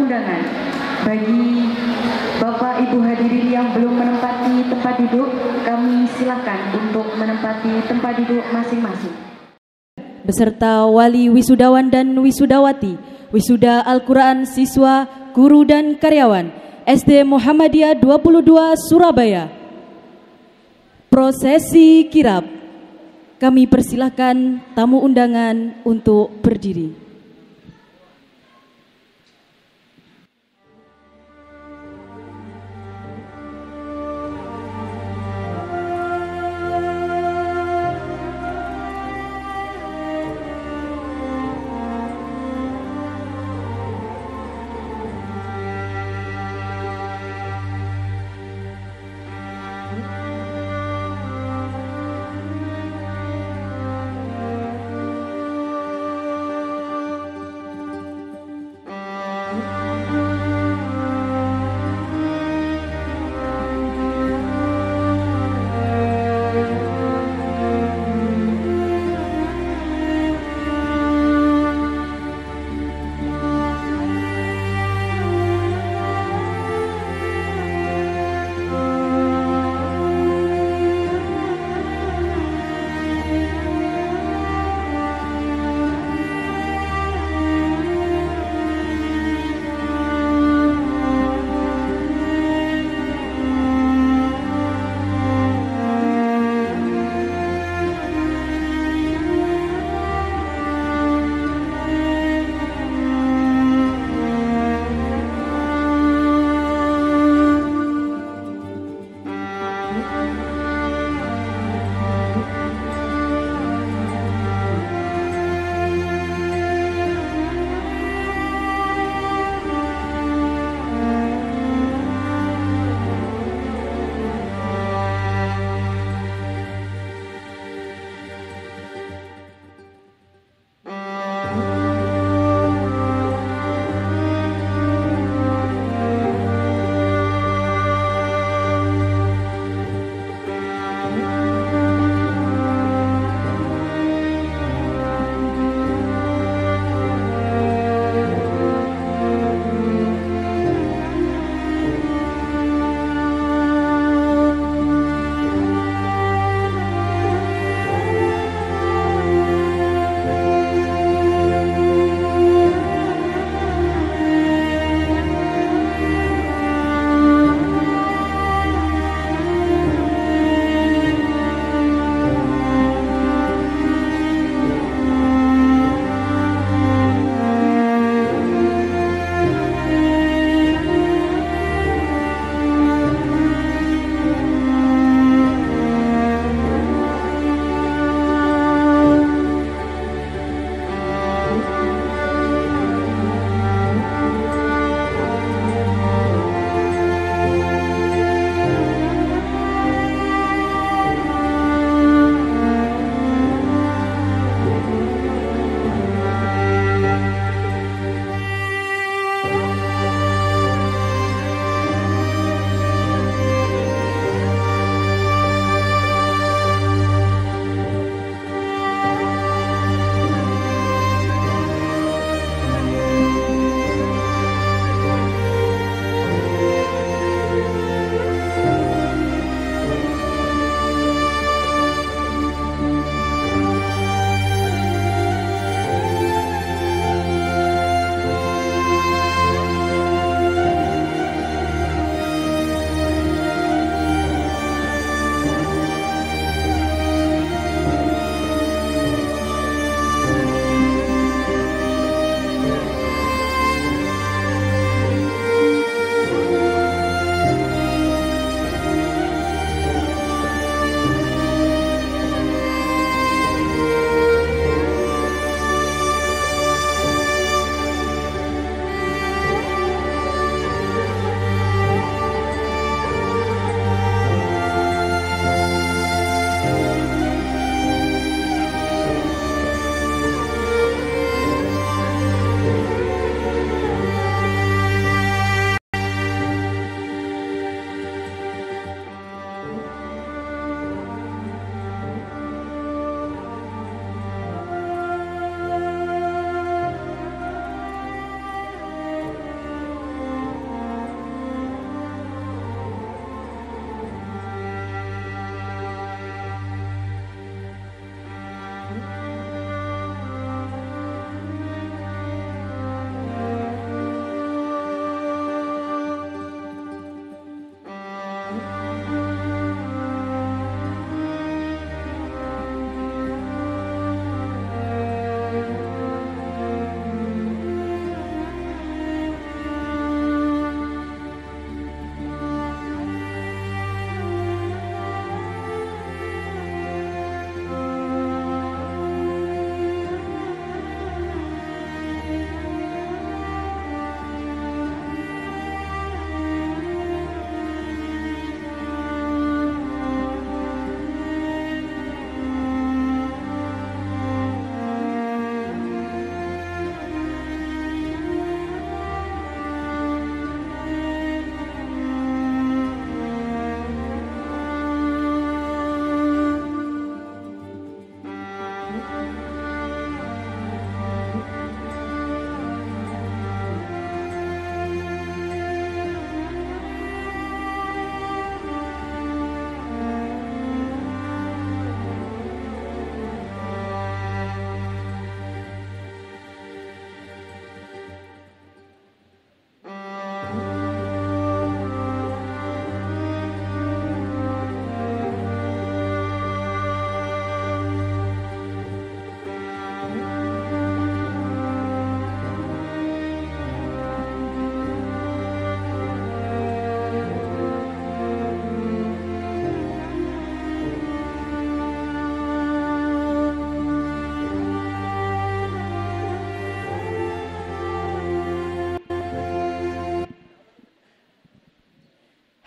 undangan. Bagi Bapak Ibu hadirin yang belum menempati tempat duduk, kami silakan untuk menempati tempat duduk masing-masing. Beserta wali wisudawan dan wisudawati, wisuda Al-Quran siswa, guru dan karyawan SD Muhammadiyah 22 Surabaya. Prosesi kirap. Kami persilahkan tamu undangan untuk berdiri.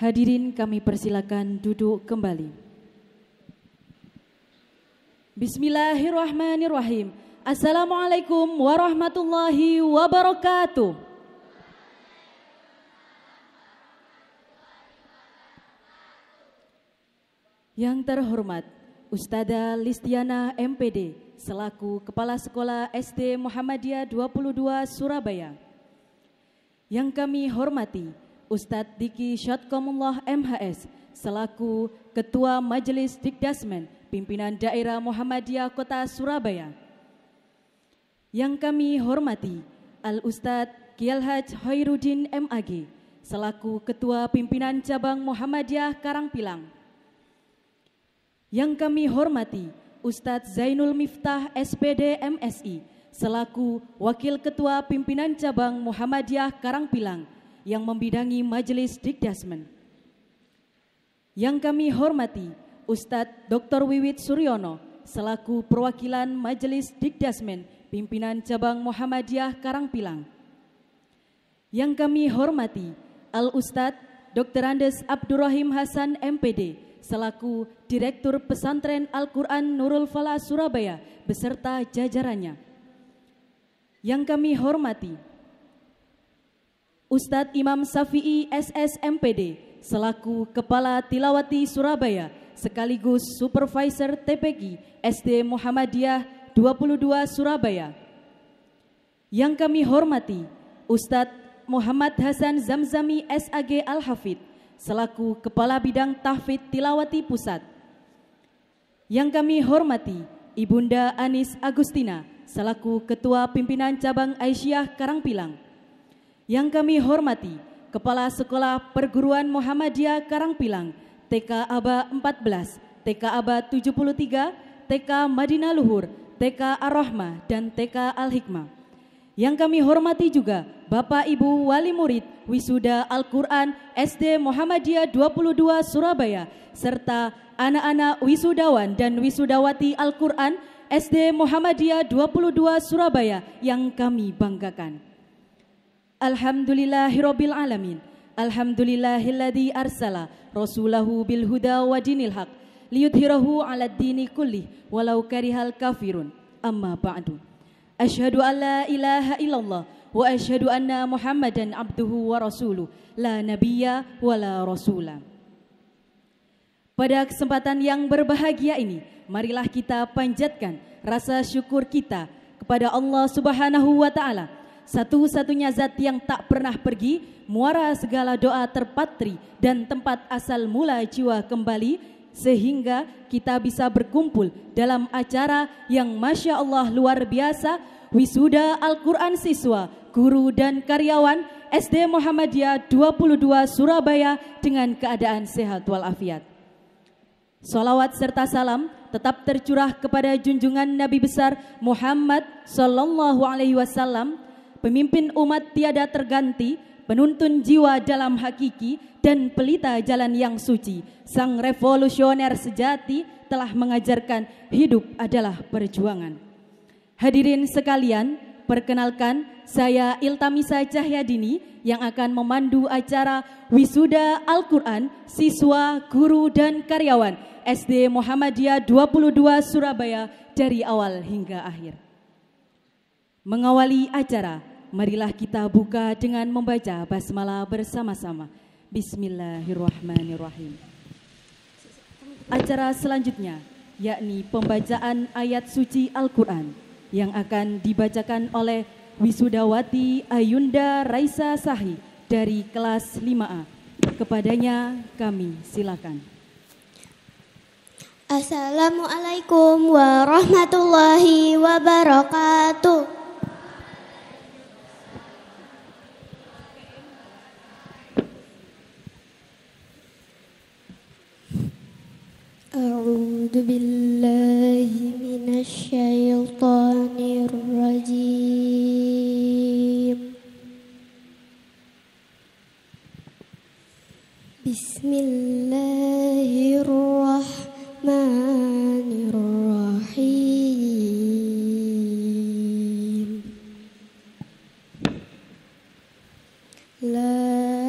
Hadirin kami persilakan duduk kembali. Bismillahirrahmanirrahim. Assalamualaikum warahmatullahi wabarakatuh. Yang terhormat Ustadzah Listiana MPD selaku Kepala Sekolah SD Muhammadiyah 22 Surabaya. Yang kami hormati Ustadz Diki Syatkomullah MHS selaku Ketua Majelis Dikdasmen Pimpinan Daerah Muhammadiyah Kota Surabaya. Yang kami hormati Al-Ustadz Kiai Haji Hoirudin MAG selaku Ketua Pimpinan Cabang Muhammadiyah Karangpilang. Yang kami hormati Ustadz Zainul Miftah SPD MSI selaku Wakil Ketua Pimpinan Cabang Muhammadiyah Karangpilang yang membidangi Majelis Dikdasmen. Yang kami hormati Ustadz Dr. Wiwit Suryono selaku perwakilan Majelis Dikdasmen Pimpinan Cabang Muhammadiyah Karangpilang. Yang kami hormati Al-Ustadz Dr. Andes Abdurrahim Hasan MPD selaku Direktur Pesantren Al-Quran Nurul Falah Surabaya beserta jajarannya. Yang kami hormati Ustadz Imam Syafi'i SS MPD selaku Kepala Tilawati Surabaya sekaligus Supervisor TPG SD Muhammadiyah 22 Surabaya. Yang kami hormati Ustadz Muhammad Hasan Zamzami SAG Al-Hafidh selaku Kepala Bidang Tahfidz Tilawati Pusat. Yang kami hormati Ibunda Anis Agustina selaku Ketua Pimpinan Cabang Aisyah Karangpilang. Yang kami hormati Kepala Sekolah Perguruan Muhammadiyah Karangpilang TK Aba 14, TK Aba 73, TK Madinah Luhur, TK Ar-Rahmah dan TK Al-Hikmah. Yang kami hormati juga Bapak Ibu Wali Murid Wisuda Al-Quran SD Muhammadiyah 22 Surabaya serta anak-anak wisudawan dan wisudawati Al-Quran SD Muhammadiyah 22 Surabaya yang kami banggakan. Alhamdulillahirabbil alamin. Alhamdulillahilladzi arsala rasulahu bil huda wa dinil haq liyudhhirahu 'alad dini kullih walau karihal kafirun. Amma ba'du. Asyhadu an la ilaha illallah wa asyhadu anna Muhammadan abduhu wa rasuluh la nabiyya wa la rasula. Pada kesempatan yang berbahagia ini, marilah kita panjatkan rasa syukur kita kepada Allah Subhanahu wa taala, satu-satunya zat yang tak pernah pergi, muara segala doa terpatri dan tempat asal mula jiwa kembali, sehingga kita bisa berkumpul dalam acara yang Masya Allah luar biasa, wisuda Al-Quran siswa, guru dan karyawan SD Muhammadiyah 22 Surabaya dengan keadaan sehat walafiat. Salawat serta salam tetap tercurah kepada junjungan Nabi besar Muhammad Sallallahu Alaihi Wasallam, pemimpin umat tiada terganti, penuntun jiwa dalam hakiki dan pelita jalan yang suci. Sang revolusioner sejati telah mengajarkan hidup adalah perjuangan. Hadirin sekalian, perkenalkan saya Iltamisa Cahyadini yang akan memandu acara wisuda Al-Quran siswa, guru dan karyawan SD Muhammadiyah 22 Surabaya dari awal hingga akhir. Mengawali acara, marilah kita buka dengan membaca basmalah bersama-sama. Bismillahirrahmanirrahim. Acara selanjutnya yakni pembacaan ayat suci Al-Quran yang akan dibacakan oleh Wisudawati Ayunda Raisa Sahi dari kelas 5A. Kepadanya kami silakan. Assalamualaikum warahmatullahi wabarakatuh. A'udzu billahi minasy syaithanir rajim. Bismillahirrahmanirrahim. La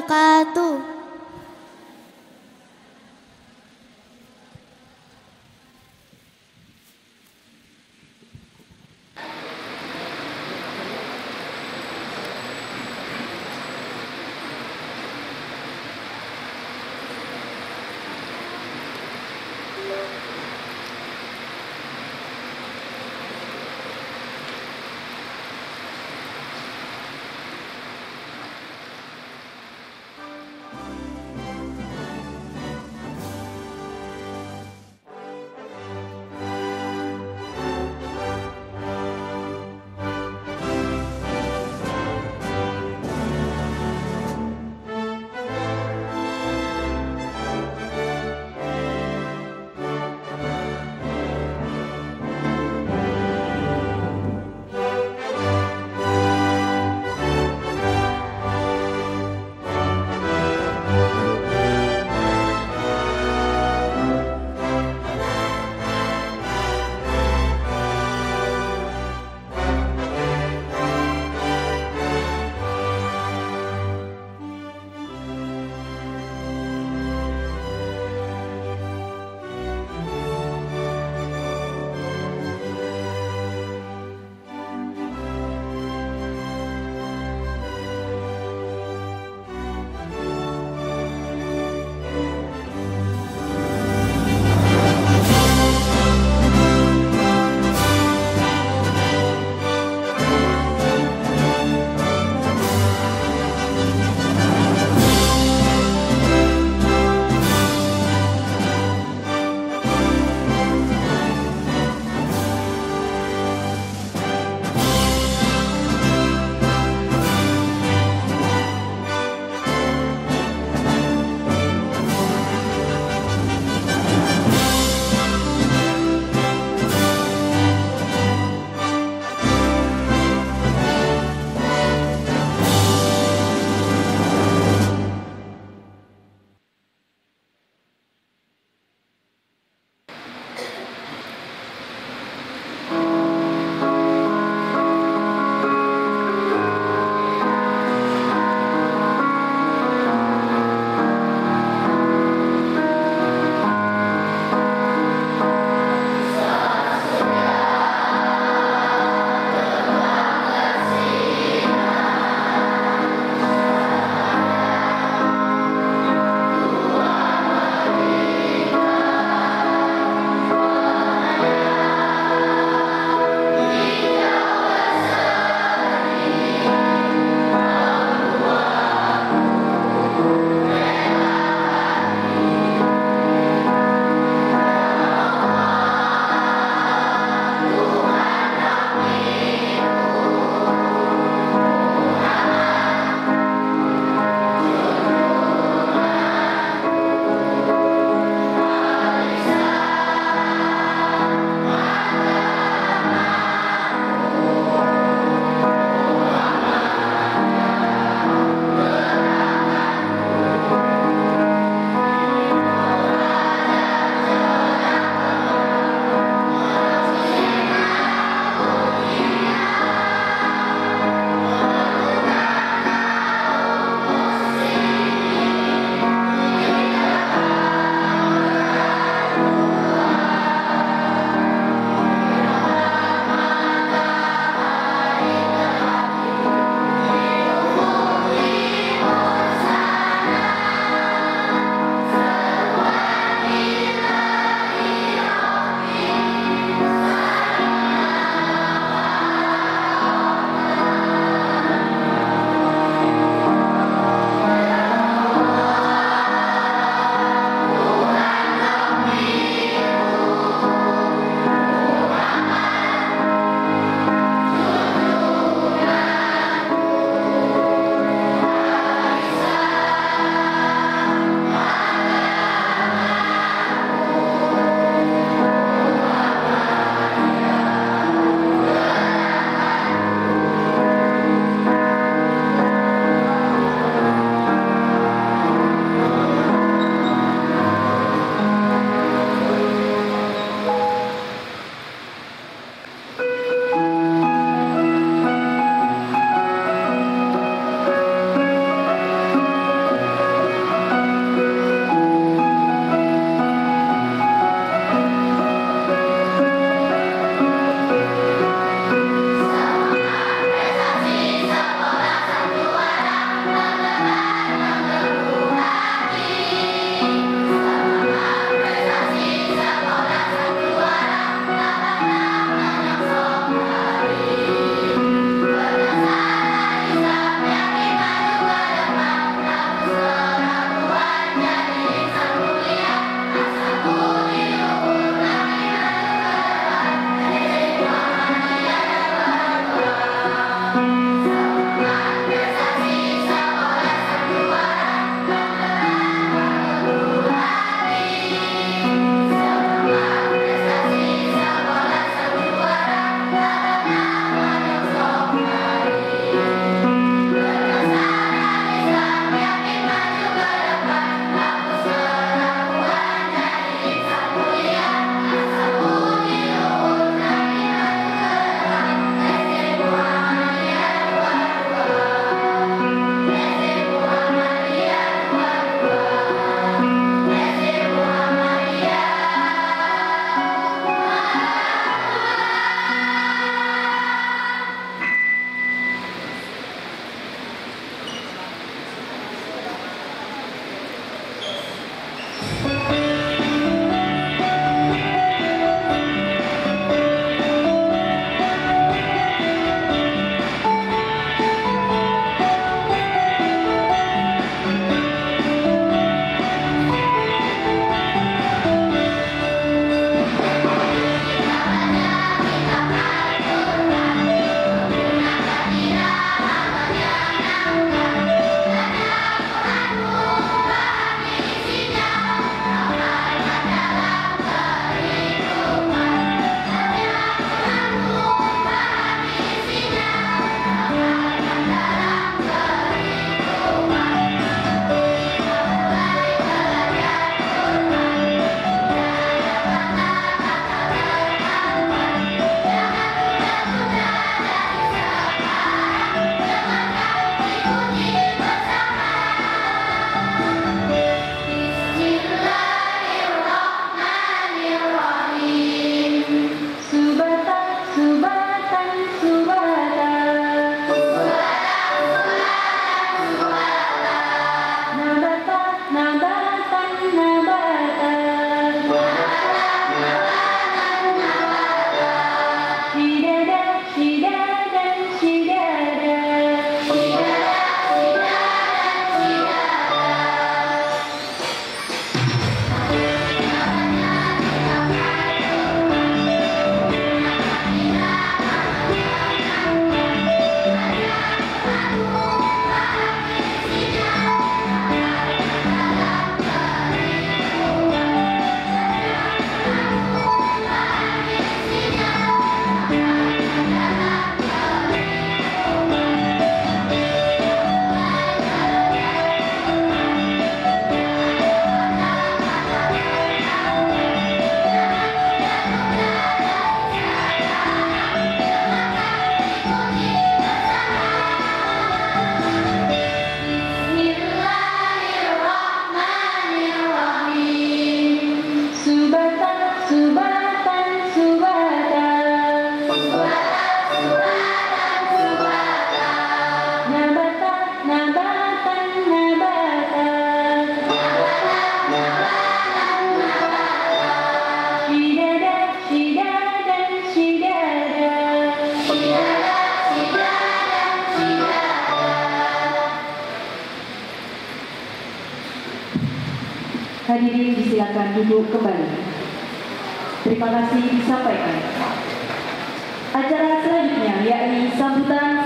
wabarakatuh. Hadirin disilakan duduk kembali. Terima kasih disampaikan. Acara selanjutnya yakni sambutan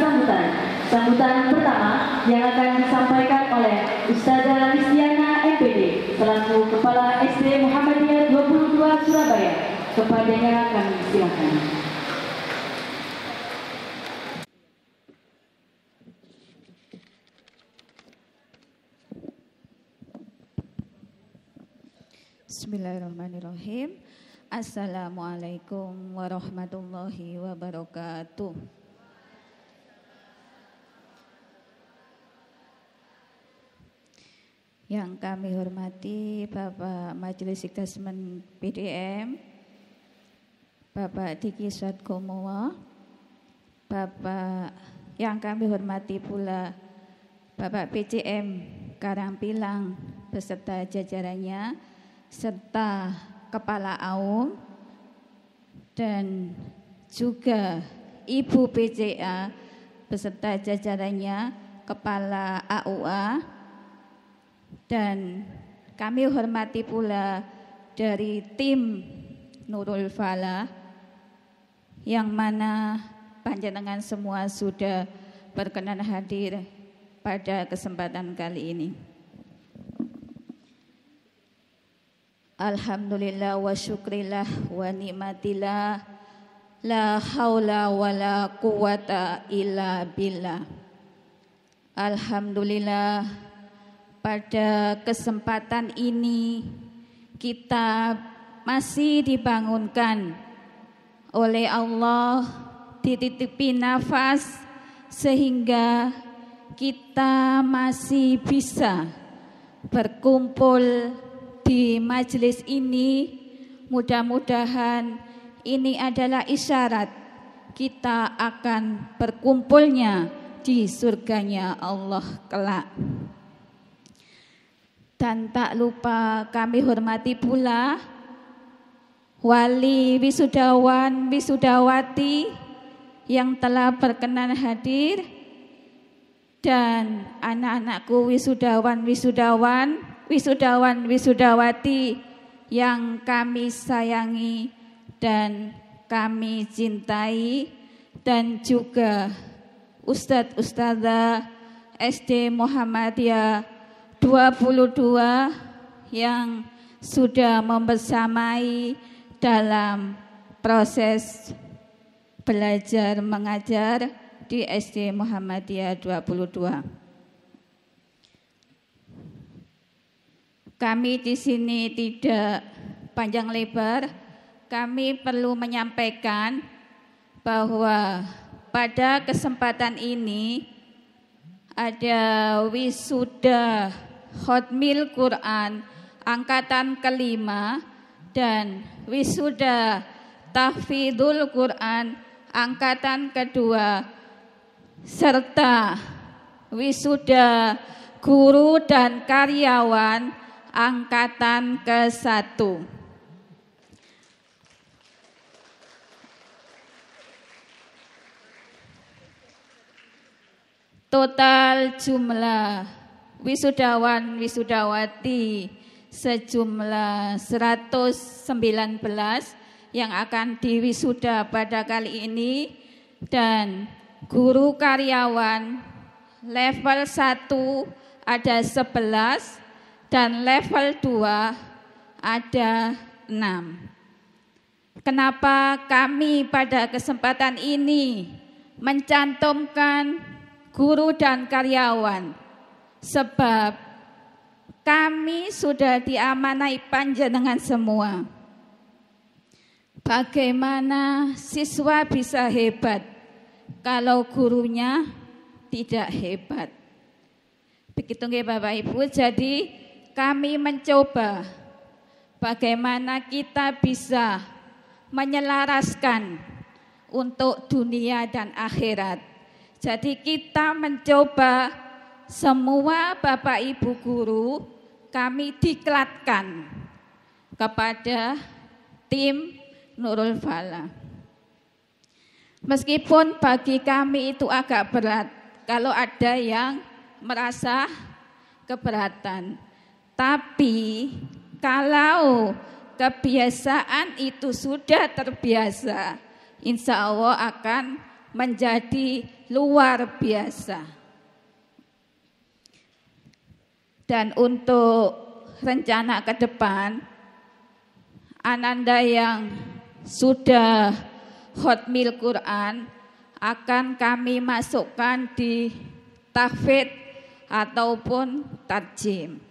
pertama yang akan disampaikan oleh Ustazah Listiana MPD selaku Kepala SD Muhammadiyah 22 Surabaya. Kepadanya kami silakan. Bismillahirrahmanirrahim. Assalamualaikum warahmatullahi wabarakatuh. Yang kami hormati Bapak Majelis Sikdasmen PDM, Bapak Diki Sadkomowo, Bapak yang kami hormati pula Bapak PCM Karangpilang beserta jajarannya, serta Kepala AUM dan juga Ibu PCA beserta jajarannya, Kepala AUA, dan kami hormati pula dari tim Nurul Falah yang mana panjenengan semua sudah berkenan hadir pada kesempatan kali ini. Alhamdulillah wa syukrillah wa nikmatillah, la haula wa la quwata illa billah. Alhamdulillah, pada kesempatan ini kita masih dibangunkan oleh Allah, dititipi nafas sehingga kita masih bisa berkumpul di majelis ini. Mudah-mudahan ini adalah isyarat kita akan berkumpulnya di surganya Allah kelak. Dan tak lupa kami hormati pula wali wisudawan wisudawati yang telah berkenan hadir, dan anak-anakku wisudawan wisudawati yang kami sayangi dan kami cintai, dan juga Ustadz Ustazah SD Muhammadiyah 22 yang sudah membersamai dalam proses belajar mengajar di SD Muhammadiyah 22. Kami di sini tidak panjang lebar, kami perlu menyampaikan bahwa pada kesempatan ini ada wisuda Khatmil Quran angkatan kelima dan wisuda Tahfidzul Quran angkatan kedua, serta wisuda guru dan karyawan angkatan ke-1. Total jumlah wisudawan wisudawati sejumlah 119 yang akan diwisuda pada kali ini, dan guru karyawan level 1 ada 11 dan level 2 ada 6. Kenapa kami pada kesempatan ini mencantumkan guru dan karyawan? Sebab kami sudah diamanai panjenengan semua. Bagaimana siswa bisa hebat kalau gurunya tidak hebat? Begitu nggih Bapak Ibu. Jadi kami mencoba bagaimana kita bisa menyelaraskan untuk dunia dan akhirat. Jadi kita mencoba semua Bapak Ibu guru kami diklatkan kepada tim Nurul Falah. Meskipun bagi kami itu agak berat kalau ada yang merasa keberatan, tapi Kalau kebiasaan itu sudah terbiasa, insya Allah akan menjadi luar biasa. Dan untuk rencana ke depan, Ananda yang sudah hotmil Quran akan kami masukkan di tahfidz ataupun tarjim.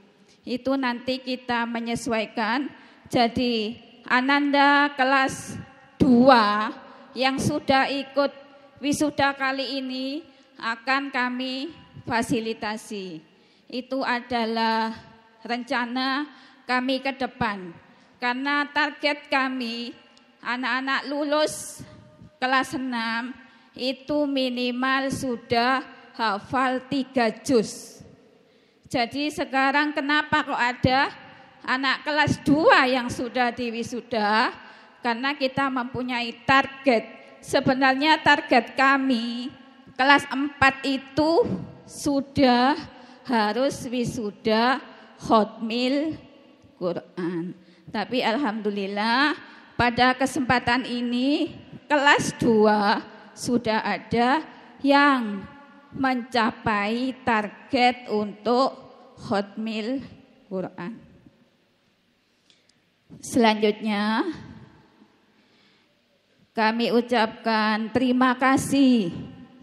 Itu nanti kita menyesuaikan. Jadi Ananda kelas 2 yang sudah ikut wisuda kali ini akan kami fasilitasi. Itu adalah rencana kami ke depan. Karena target kami anak-anak lulus kelas 6 itu minimal sudah hafal 3 juz. Jadi sekarang kenapa kok ada anak kelas 2 yang sudah diwisuda? Karena kita mempunyai target. Sebenarnya target kami kelas 4 itu sudah harus wisuda hotmil Quran. Tapi alhamdulillah pada kesempatan ini kelas 2 sudah ada yang mencapai target untuk hotmil Quran. Selanjutnya kami ucapkan terima kasih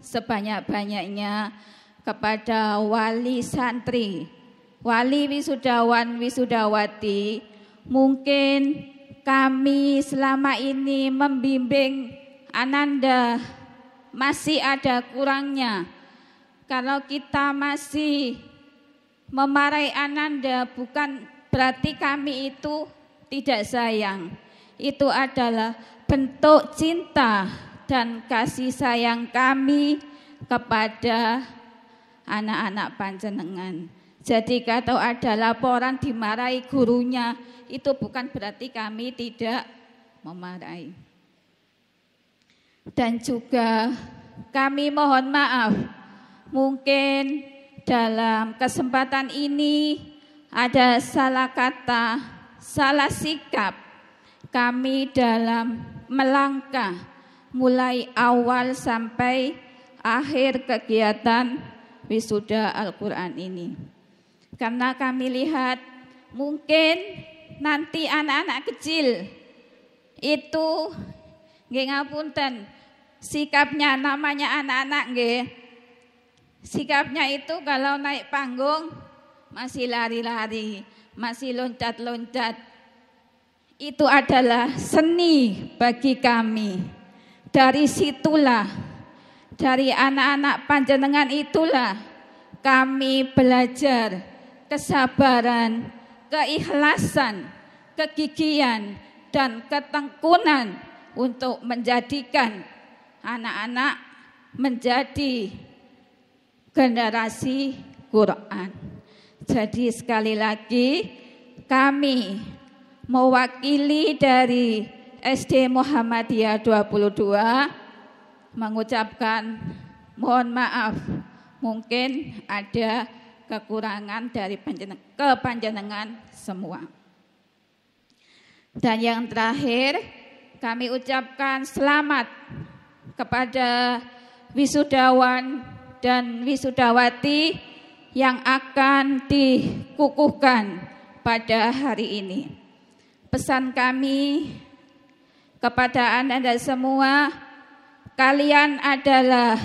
sebanyak-banyaknya kepada wali santri, wali wisudawan wisudawati. Mungkin kami selama ini membimbing Ananda masih ada kurangnya. Kalau kita masih memarahi Ananda, bukan berarti kami itu tidak sayang. Itu adalah bentuk cinta dan kasih sayang kami kepada anak-anak panjenengan. Jadi kalau ada laporan dimarahi gurunya, itu bukan berarti kami tidak memarahi. Dan juga kami mohon maaf, mungkin dalam kesempatan ini ada salah kata, salah sikap kami dalam melangkah mulai awal sampai akhir kegiatan wisuda Al-Quran ini. Karena kami lihat mungkin nanti anak-anak kecil itu nggih ngapunten, sikapnya namanya anak-anak nggih. Sikapnya itu kalau naik panggung masih lari-lari, masih loncat-loncat. Itu adalah seni bagi kami. Dari situlah, dari anak-anak panjenengan itulah kami belajar kesabaran, keikhlasan, kegigihan, dan ketekunan untuk menjadikan anak-anak menjadi generasi Quran. Jadi sekali lagi kami mewakili dari SD Muhammadiyah 22 mengucapkan mohon maaf, mungkin ada kekurangan dari panjenengan semua. Dan yang terakhir kami ucapkan selamat kepada wisudawan dan wisudawati yang akan dikukuhkan pada hari ini. Pesan kami kepada Anda semua, kalian adalah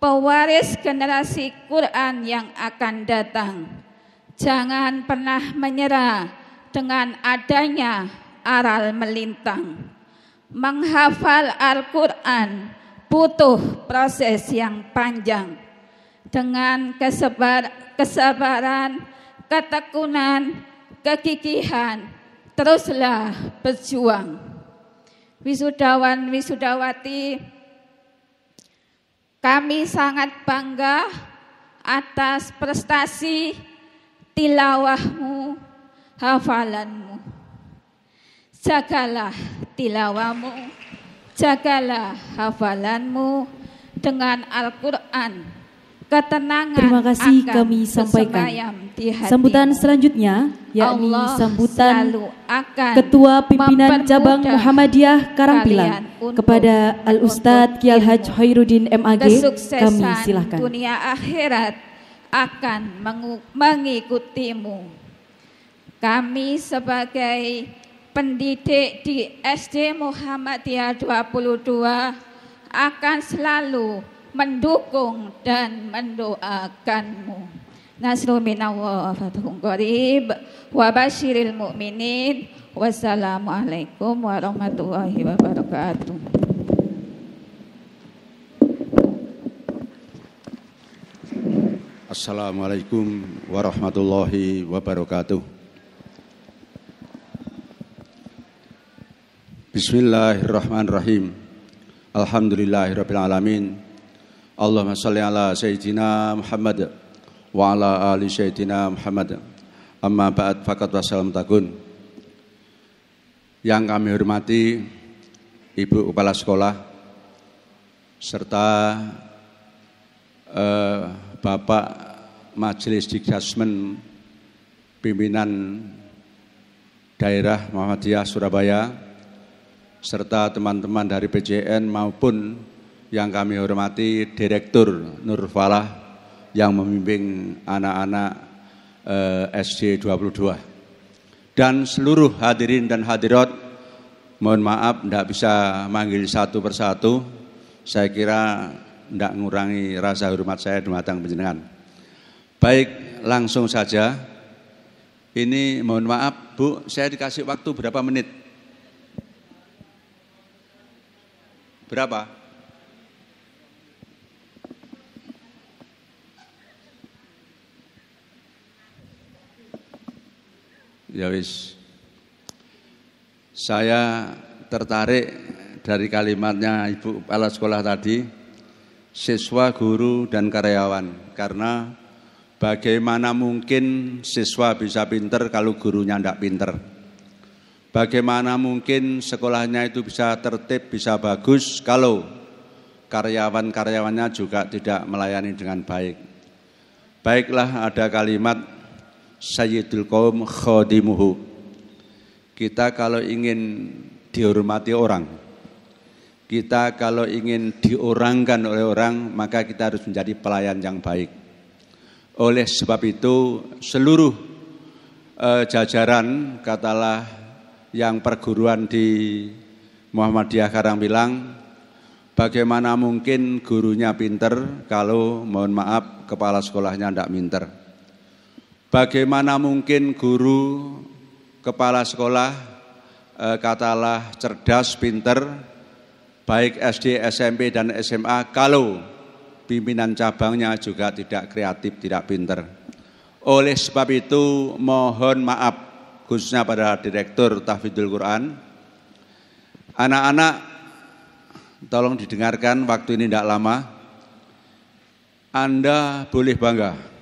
pewaris generasi Quran yang akan datang. Jangan pernah menyerah dengan adanya aral melintang. Menghafal Al-Quran butuh proses yang panjang. Dengan kesabaran, ketekunan, kegigihan, teruslah berjuang. Wisudawan, wisudawati, kami sangat bangga atas prestasi tilawahmu, hafalanmu. Jagalah tilawahmu, jagalah hafalanmu dengan Al-Quran ketenangan Terima kasih akan kami sampaikan. bersemayam di hatimu. Sambutan selanjutnya yakni Allah sambutan selalu akan Ketua Pimpinan Cabang mempermudah Muhammadiyah Karangpilang kalian untuk kepada Al-Ustadz Kiai Haj Khairuddin MAG. Kami kesuksesan silakan. dunia akhirat akan mengikutimu. Kami sebagai pendidik di SD Muhammadiyah 22 akan selalu mendukung dan mendoakanmu. Nasrul minallah wa fathun qarib wa basyiril mu'minin. Wassalamualaikum warahmatullahi wabarakatuh. Assalamualaikum warahmatullahi wabarakatuh. Bismillahirrahmanirrahim. Alhamdulillahirabbil alamin. Allahumma shalli ala sayyidina Muhammad wa ala ali sayyidina Muhammad. Amma ba'd, faqad wassalam takun. Yang kami hormati Ibu Kepala Sekolah serta Bapak Majelis Dikdasmen Pimpinan Daerah Muhammadiyah Surabaya serta teman-teman dari PJN maupun yang kami hormati Direktur Nur Falah yang membimbing anak-anak SD 22 dan seluruh hadirin dan hadirat. Mohon maaf tidak bisa manggil satu persatu, saya kira tidak mengurangi rasa hormat saya dumateng panjenengan. Baik, langsung saja. Ini mohon maaf Bu, saya dikasih waktu berapa menit? Berapa? Ya wis. Saya tertarik dari kalimatnya Ibu Kepala Sekolah tadi, siswa, guru, dan karyawan. Karena bagaimana mungkin siswa bisa pinter kalau gurunya tidak pinter? Bagaimana mungkin sekolahnya itu bisa tertib, bisa bagus kalau karyawan-karyawannya juga tidak melayani dengan baik? Baiklah, ada kalimat Sayyidul Qaum khadimuhu. Kita kalau ingin dihormati orang, kita kalau ingin diorangkan oleh orang, maka kita harus menjadi pelayan yang baik. Oleh sebab itu seluruh jajaran, katalah yang perguruan di Muhammadiyah Karangpilang, bagaimana mungkin gurunya pinter kalau mohon maaf kepala sekolahnya tidak pinter? Bagaimana mungkin guru, kepala sekolah, katalah cerdas, pinter, baik SD, SMP, dan SMA, kalau pimpinan cabangnya juga tidak kreatif, tidak pinter. Oleh sebab itu mohon maaf, khususnya pada Direktur Tahfidzul Quran, anak-anak tolong didengarkan, waktu ini tidak lama. Anda boleh bangga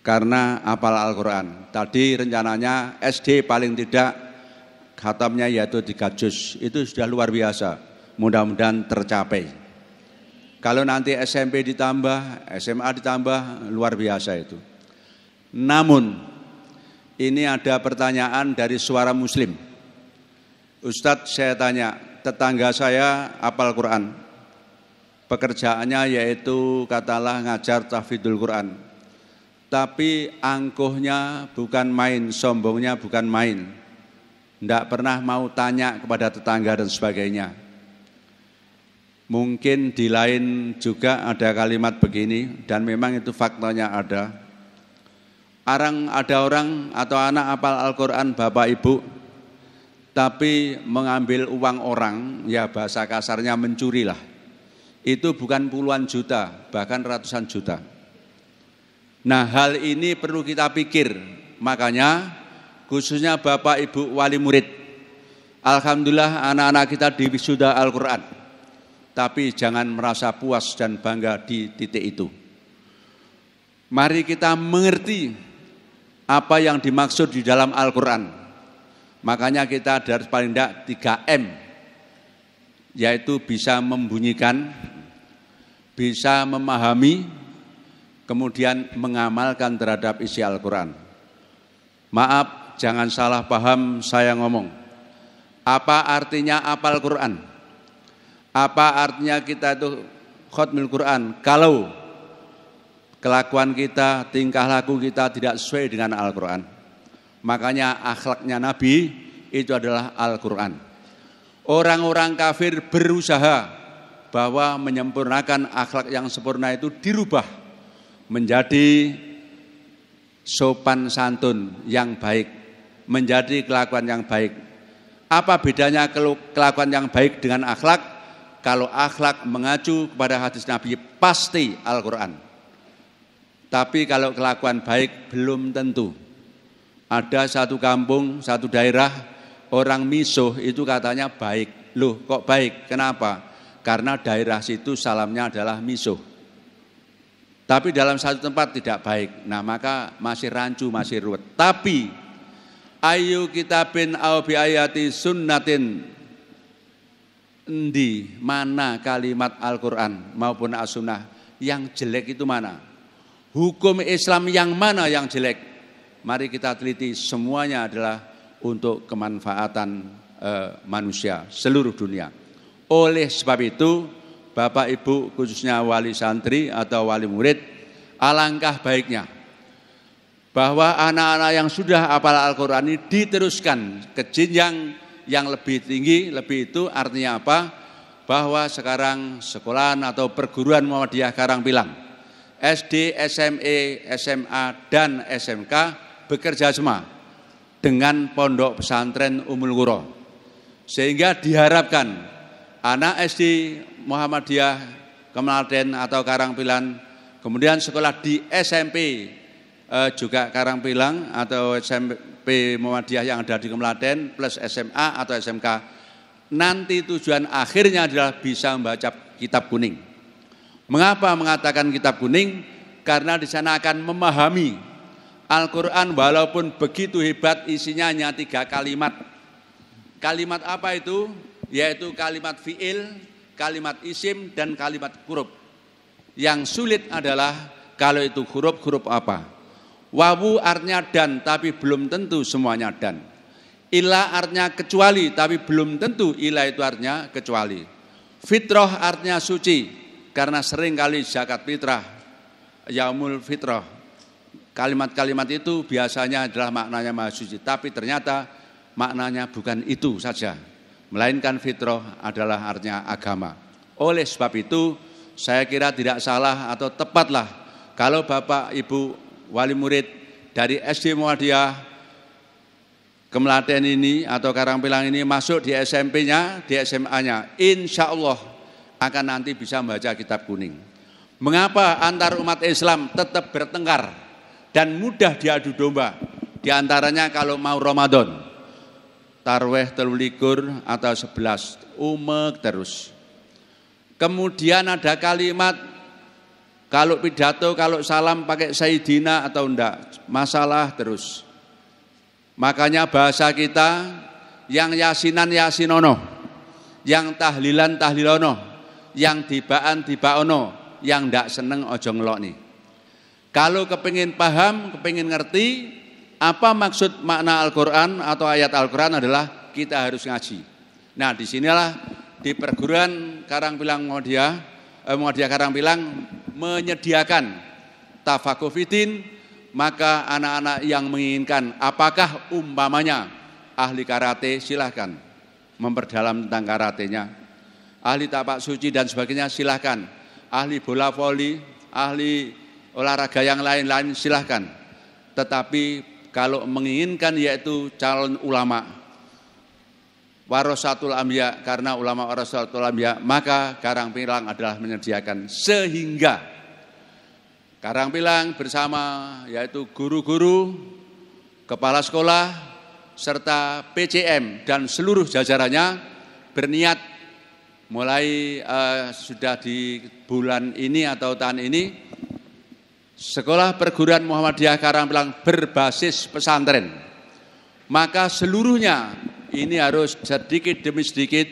karena hafal Al-Quran. Tadi rencananya SD paling tidak khatamnya yaitu 3 juz. Itu sudah luar biasa, mudah-mudahan tercapai. Kalau nanti SMP ditambah, SMA ditambah, luar biasa itu. Namun ini ada pertanyaan dari Suara Muslim. Ustadz, saya tanya, tetangga saya hafal Quran, pekerjaannya yaitu katalah ngajar tahfidzul Quran, tapi angkuhnya bukan main, sombongnya bukan main, tidak pernah mau tanya kepada tetangga dan sebagainya. Mungkin di lain juga ada kalimat begini, dan memang itu faktanya ada. Ada orang atau anak hafal Al-Quran Bapak Ibu, tapi mengambil uang orang, ya bahasa kasarnya mencuri lah. Itu bukan puluhan juta, bahkan ratusan juta. Nah, hal ini perlu kita pikir. Makanya khususnya Bapak Ibu wali murid, alhamdulillah anak-anak kita di wisuda Al-Quran. Tapi jangan merasa puas dan bangga di titik itu. Mari kita mengerti apa yang dimaksud di dalam Al-Quran. Makanya kita harus paling tidak 3M, yaitu bisa membunyikan, bisa memahami, kemudian mengamalkan terhadap isi Al-Quran. Maaf, jangan salah paham saya ngomong. Apa artinya hafal Quran? Apa artinya kita itu khatmul Quran? Kalau kelakuan kita, tingkah laku kita tidak sesuai dengan Al-Quran. Makanya akhlaknya Nabi itu adalah Al-Quran. Orang-orang kafir berusaha bahwa menyempurnakan akhlak yang sempurna itu dirubah menjadi sopan santun yang baik, menjadi kelakuan yang baik. Apa bedanya kelakuan yang baik dengan akhlak? Kalau akhlak mengacu kepada hadis Nabi pasti Al-Quran. Tapi kalau kelakuan baik belum tentu. Ada satu kampung, satu daerah, orang misuh itu katanya baik. Loh kok baik? Kenapa? Karena daerah situ salamnya adalah misuh. Tapi dalam satu tempat tidak baik. Nah maka masih rancu, masih ruwet. Tapi ayu kitabin au bi ayati sunnatin, di mana kalimat Al-Quran maupun As-Sunnah yang jelek itu mana? Hukum Islam yang mana yang jelek? Mari kita teliti, semuanya adalah untuk kemanfaatan manusia seluruh dunia. Oleh sebab itu, Bapak Ibu khususnya wali santri atau wali murid, alangkah baiknya bahwa anak-anak yang sudah hafal Al-Quran ini diteruskan ke jenjang yang lebih tinggi. Lebih itu artinya apa? Bahwa sekarang sekolahan atau perguruan Muhammadiyah Karangpilang, SD, SME, SMA, dan SMK bekerja sama dengan Pondok Pesantren Ummul Qura. Sehingga diharapkan anak SD Muhammadiyah Kemlaten atau Karangpilang, kemudian sekolah di SMP juga Karangpilang atau SMP Muhammadiyah yang ada di Kemlaten plus SMA atau SMK, nanti tujuan akhirnya adalah bisa membaca kitab kuning. Mengapa mengatakan kitab kuning? Karena di sana akan memahami Al-Quran walaupun begitu hebat, isinya hanya 3 kalimat. Kalimat apa itu? Yaitu kalimat fi'il, kalimat isim, dan kalimat huruf. Yang sulit adalah kalau itu huruf apa? Wawu artinya dan, tapi belum tentu semuanya dan. Ila artinya kecuali, tapi belum tentu ila itu artinya kecuali. Fitrah artinya suci, karena sering kali zakat fitrah, yaumul fitrah, kalimat-kalimat itu biasanya adalah maknanya maha suci, tapi ternyata maknanya bukan itu saja, melainkan fitrah adalah artinya agama. Oleh sebab itu saya kira tidak salah atau tepatlah kalau Bapak Ibu wali murid dari SD Muhammadiyah Kemlaten ini atau Karangpilang ini masuk di SMP-nya, di SMA-nya, insya Allah akan nanti bisa membaca kitab kuning. Mengapa antar umat Islam tetap bertengkar dan mudah diadu domba? Di antaranya kalau mau Ramadan, tarweh 13 atau 11, umek terus. Kemudian ada kalimat, kalau pidato, kalau salam pakai Sayyidina atau enggak, masalah terus. Makanya bahasa kita yang yasinan yasinono, yang tahlilan tahlilono, yang tibaan tibaono, yang ndak seneng ojo ngelokni. Kalau kepingin paham, kepingin ngerti apa maksud makna Al-Quran atau ayat Al-Quran adalah kita harus ngaji. Nah disinilah di perguruan Karangpilang Muhammadiyah Karangpilang menyediakan tafakuh fiddin, maka anak-anak yang menginginkan apakah umpamanya ahli karate silahkan memperdalam tentang karatenya. Ahli tapak suci dan sebagainya silahkan, ahli bola voli, ahli olahraga yang lain-lain silahkan. Tetapi kalau menginginkan yaitu calon ulama warasatul anbiya, karena ulama warasatul anbiya, maka Karangpilang adalah menyediakan, sehingga Karangpilang bersama yaitu guru-guru, kepala sekolah, serta PCM dan seluruh jajarannya berniat mulai sudah di bulan ini atau tahun ini, sekolah perguruan Muhammadiyah Karangpilang berbasis pesantren. Maka seluruhnya ini harus sedikit demi sedikit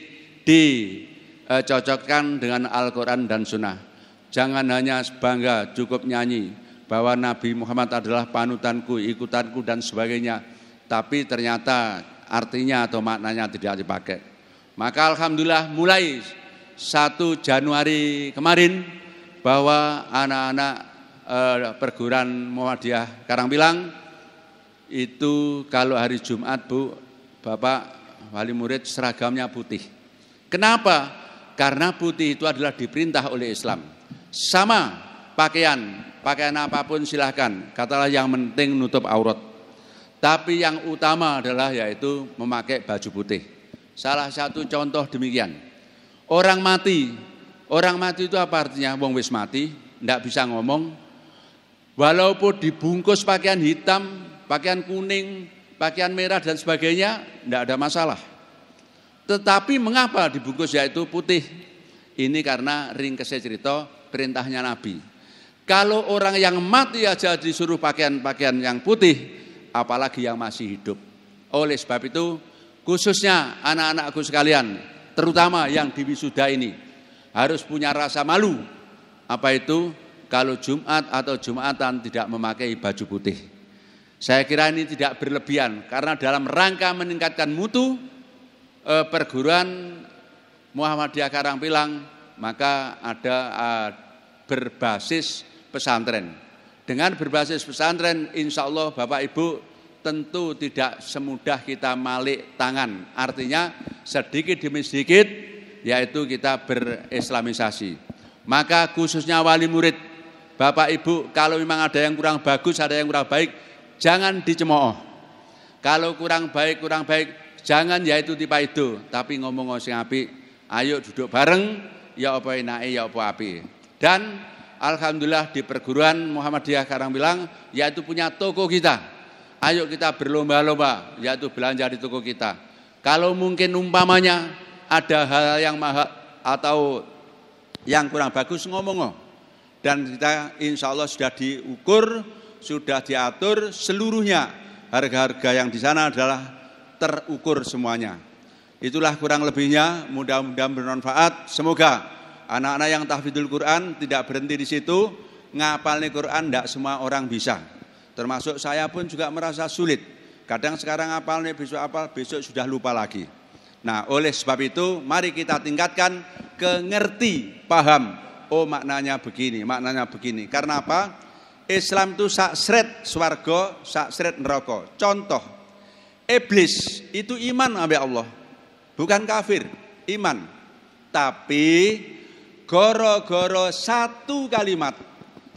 dicocokkan dengan Al-Quran dan Sunnah. Jangan hanya bangga cukup nyanyi, bahwa Nabi Muhammad adalah panutanku, ikutanku dan sebagainya, tapi ternyata artinya atau maknanya tidak dipakai. Maka alhamdulillah mulai 1 Januari kemarin bahwa anak-anak perguruan Muhammadiyah Karangpilang itu kalau hari Jumat Bu, Bapak wali murid seragamnya putih. Kenapa? Karena putih itu adalah diperintah oleh Islam. Sama pakaian apapun silahkan, katalah yang penting nutup aurat. Tapi yang utama adalah yaitu memakai baju putih. Salah satu contoh demikian. Orang mati itu apa artinya? Wong wis mati, tidak bisa ngomong. Walaupun dibungkus pakaian hitam, pakaian kuning, pakaian merah dan sebagainya, tidak ada masalah. Tetapi mengapa dibungkus yaitu putih? Ini karena ringkesnya cerita perintahnya Nabi. Kalau orang yang mati aja disuruh pakaian-pakaian yang putih, apalagi yang masih hidup. Oleh sebab itu, khususnya anak-anakku sekalian, terutama yang di wisuda ini, harus punya rasa malu. Apa itu? Kalau Jumat atau Jumatan tidak memakai baju putih. Saya kira ini tidak berlebihan, karena dalam rangka meningkatkan mutu perguruan Muhammadiyah Karangpilang, maka ada berbasis pesantren. Dengan berbasis pesantren, insya Allah Bapak Ibu tentu tidak semudah kita malik tangan. Artinya sedikit demi sedikit, yaitu kita berislamisasi. Maka khususnya wali murid, Bapak Ibu, kalau memang ada yang kurang bagus, ada yang kurang baik, jangan dicemooh. Kalau kurang baik, jangan yaitu tipe itu, tapi ngomong sing apik, ayo duduk bareng, ya apa enake, ya apa api. Dan alhamdulillah di perguruan Muhammadiyah Karangpilang yaitu punya toko kita. Ayo kita berlomba-lomba yaitu belanja di toko kita. Kalau mungkin umpamanya ada hal yang mahal atau yang kurang bagus ngomong. Dan kita insya Allah sudah diukur, sudah diatur seluruhnya. Harga-harga yang di sana adalah terukur semuanya. Itulah kurang lebihnya, mudah-mudahan bermanfaat. Semoga anak-anak yang tahfidzul Quran tidak berhenti di situ, ngapalnya Quran tidak semua orang bisa. Termasuk saya pun juga merasa sulit. Kadang sekarang ngapalnya, besok apal, besok sudah lupa lagi. Nah, oleh sebab itu mari kita tingkatkan ke ngerti, paham. Oh maknanya begini, maknanya begini. Karena apa? Islam itu sak sret swarga, sak sret neraka. Contoh, iblis itu iman ambek Allah. Bukan kafir, iman. Tapi goro-goro satu kalimat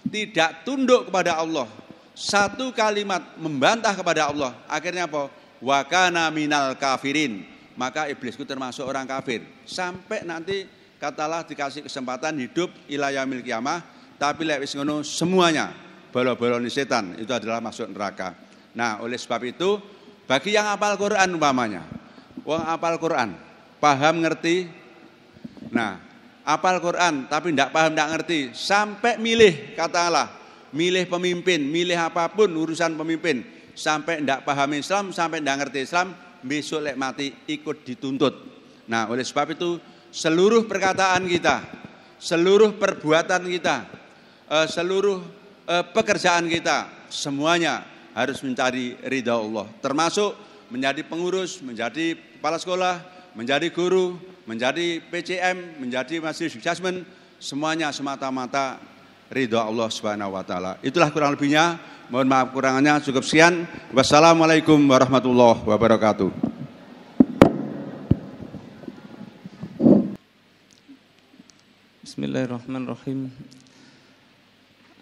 tidak tunduk kepada Allah, satu kalimat membantah kepada Allah, akhirnya apa? Wa kana minal kafirin. Maka iblisku termasuk orang kafir. Sampai nanti katalah dikasih kesempatan hidup ila yaumil qiyamah, tapi lek wis ngono semuanya bola-bolane setan itu adalah masuk neraka. Nah, oleh sebab itu bagi yang hafal Quran umpamanya, wong hafal Quran, paham ngerti. Nah, hafal Quran tapi tidak paham, tidak ngerti, sampai milih katalah, milih pemimpin, milih apapun urusan pemimpin, sampai tidak paham Islam, sampai tidak ngerti Islam, besok lek mati ikut dituntut. Nah, oleh sebab itu seluruh perkataan kita, seluruh perbuatan kita, seluruh pekerjaan kita, semuanya harus mencari ridha Allah. Termasuk menjadi pengurus, menjadi kepala sekolah, menjadi guru, menjadi PCM, menjadi majelis adjustment, semuanya semata-mata ridha Allah Subhanahu wa taala. Itulah kurang lebihnya. Mohon maaf kurangannya, cukup sekian. Wassalamualaikum warahmatullahi wabarakatuh. Bismillahirrahmanirrahim.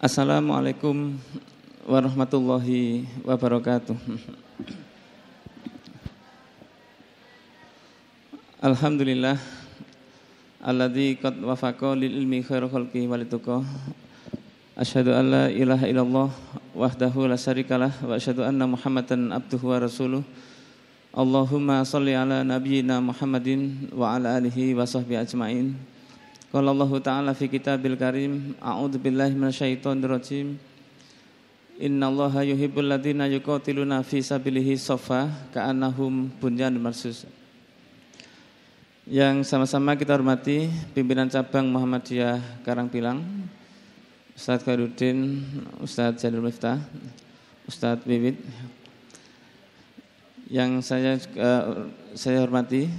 Assalamualaikum warahmatullahi wabarakatuh. Alhamdulillah alladzi qad wafaqa lil ilmi khairul khalqi walituqa. Asyhadu an la ilaha illallah wahdahu la syarikalah wa asyhadu anna Muhammadan abduhu wa rasuluh. Allahumma shalli ala nabiyyina Muhammadin wa ala alihi wa sahbihi ajmain. Qala Allah Ta'ala fi kitabil karim, a'udzu billahi minasyaitonir rajim. Innallaha yuhibbul ladzina yuqatiluna fi sabilihi shaffa ka'annahum bunyanun marsus. Yang sama-sama kita hormati pimpinan cabang Muhammadiyah Karangpilang, Ustadz Khairuddin, Ustadz Zainul Miftah, Ustadz Wiwit. Yang saya hormati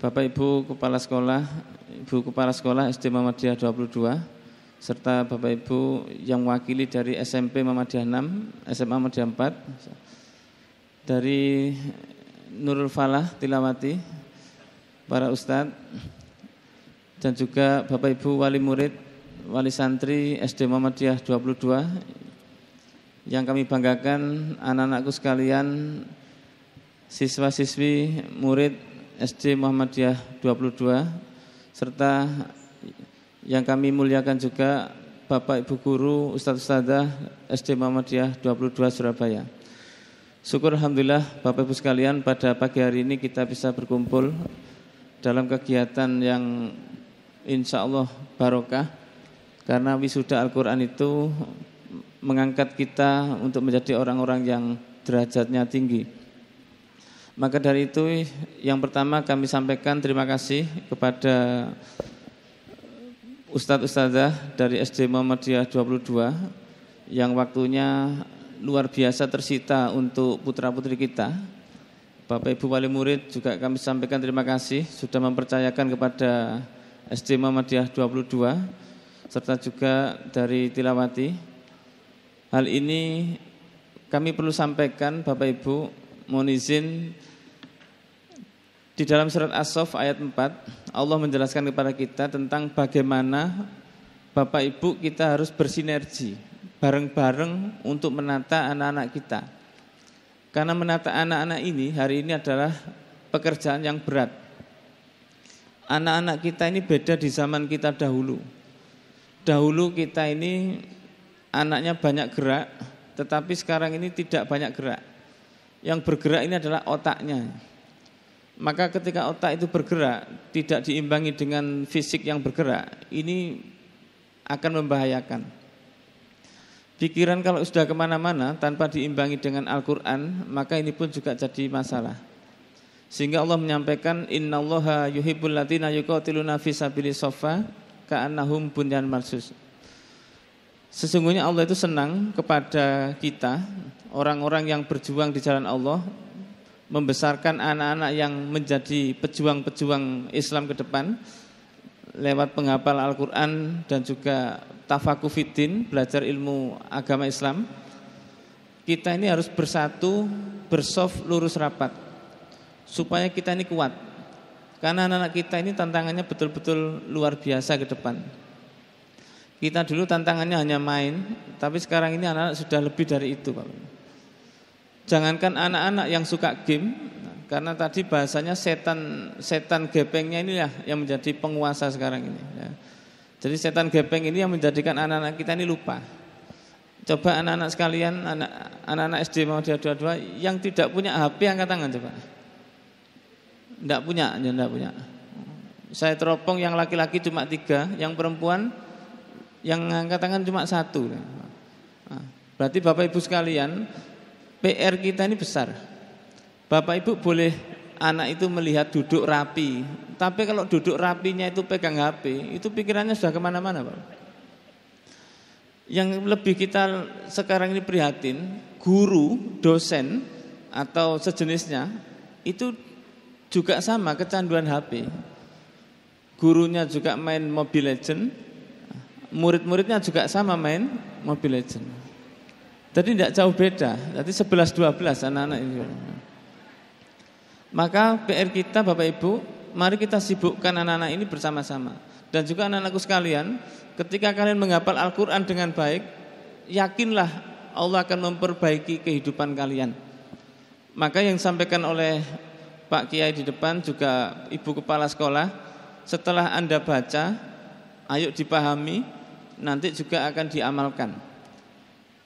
Bapak Ibu Kepala Sekolah, Ibu Kepala Sekolah SD Muhammadiyah 22, serta Bapak Ibu yang mewakili dari SMP Muhammadiyah 6, SMA Muhammadiyah 4, dari Nurul Falah Tilawati, para Ustadz, dan juga Bapak Ibu wali murid, wali santri SD Muhammadiyah 22, yang kami banggakan anak-anakku sekalian, siswa-siswi murid SD Muhammadiyah 22, serta yang kami muliakan juga Bapak Ibu Guru, Ustadz-Ustadzah SD Muhammadiyah 22 Surabaya. Syukur Alhamdulillah Bapak Ibu sekalian, pada pagi hari ini kita bisa berkumpul dalam kegiatan yang insya Allah barokah, karena wisuda Al-Quran itu mengangkat kita untuk menjadi orang-orang yang derajatnya tinggi. Maka dari itu yang pertama kami sampaikan terima kasih kepada Ustadz-Ustadzah dari SD Muhammadiyah 22 yang waktunya luar biasa tersita untuk putra-putri kita. Bapak Ibu wali murid juga kami sampaikan terima kasih sudah mempercayakan kepada SD Muhammadiyah 22 serta juga dari Tilawati. Hal ini kami perlu sampaikan Bapak Ibu, mohon izin, di dalam surat As-Saff ayat 4 Allah menjelaskan kepada kita tentang bagaimana Bapak Ibu kita harus bersinergi bareng-bareng untuk menata anak-anak kita. Karena menata anak-anak ini hari ini adalah pekerjaan yang berat. Anak-anak kita ini beda di zaman kita dahulu. Dahulu kita ini anaknya banyak gerak, tetapi sekarang ini tidak banyak gerak. Yang bergerak ini adalah otaknya. Maka ketika otak itu bergerak, tidak diimbangi dengan fisik yang bergerak, ini akan membahayakan. Pikiran kalau sudah kemana-mana tanpa diimbangi dengan Al-Quran, maka ini pun juga jadi masalah. Sehingga Allah menyampaikan, Innallaha yuhibbul ladzina yuqatiluna fi sabilillah shaffa ka'annahum bunyan marsus. Sesungguhnya Allah itu senang kepada kita, orang-orang yang berjuang di jalan Allah, membesarkan anak-anak yang menjadi pejuang-pejuang Islam ke depan lewat penghafal Al-Quran dan juga tafakuh fiddin, belajar ilmu agama Islam. Kita ini harus bersatu, bersaf, lurus rapat, supaya kita ini kuat. Karena anak-anak kita ini tantangannya betul-betul luar biasa ke depan. Kita dulu tantangannya hanya main, tapi sekarang ini anak-anak sudah lebih dari itu, Pak. Jangankan anak-anak yang suka game, karena tadi bahasanya setan gepengnya inilah yang menjadi penguasa sekarang ini. Ya. Jadi setan gepeng ini yang menjadikan anak-anak kita ini lupa. Coba anak-anak sekalian, anak-anak SD Muhammadiyah 22 yang tidak punya HP angkat tangan coba. Tidak punya. Saya teropong yang laki-laki cuma 3, yang perempuan yang angkat tangan cuma 1. Nah, berarti Bapak Ibu sekalian, PR kita ini besar. Bapak Ibu boleh anak itu melihat duduk rapi, tapi kalau duduk rapinya itu pegang HP, itu pikirannya sudah kemana-mana, Pak. Yang lebih kita sekarang ini prihatin, guru, dosen atau sejenisnya itu juga sama kecanduan HP. Gurunya juga main Mobile Legends, murid-muridnya juga sama main Mobile Legends. Jadi tidak jauh beda. Jadi 11-12 anak-anak ini. Maka PR kita Bapak Ibu, mari kita sibukkan anak-anak ini bersama-sama. Dan juga anak-anakku sekalian, ketika kalian menghafal Al-Quran dengan baik, yakinlah Allah akan memperbaiki kehidupan kalian. Maka yang disampaikan oleh Pak Kiai di depan, juga Ibu Kepala Sekolah, setelah Anda baca, ayo dipahami, nanti juga akan diamalkan.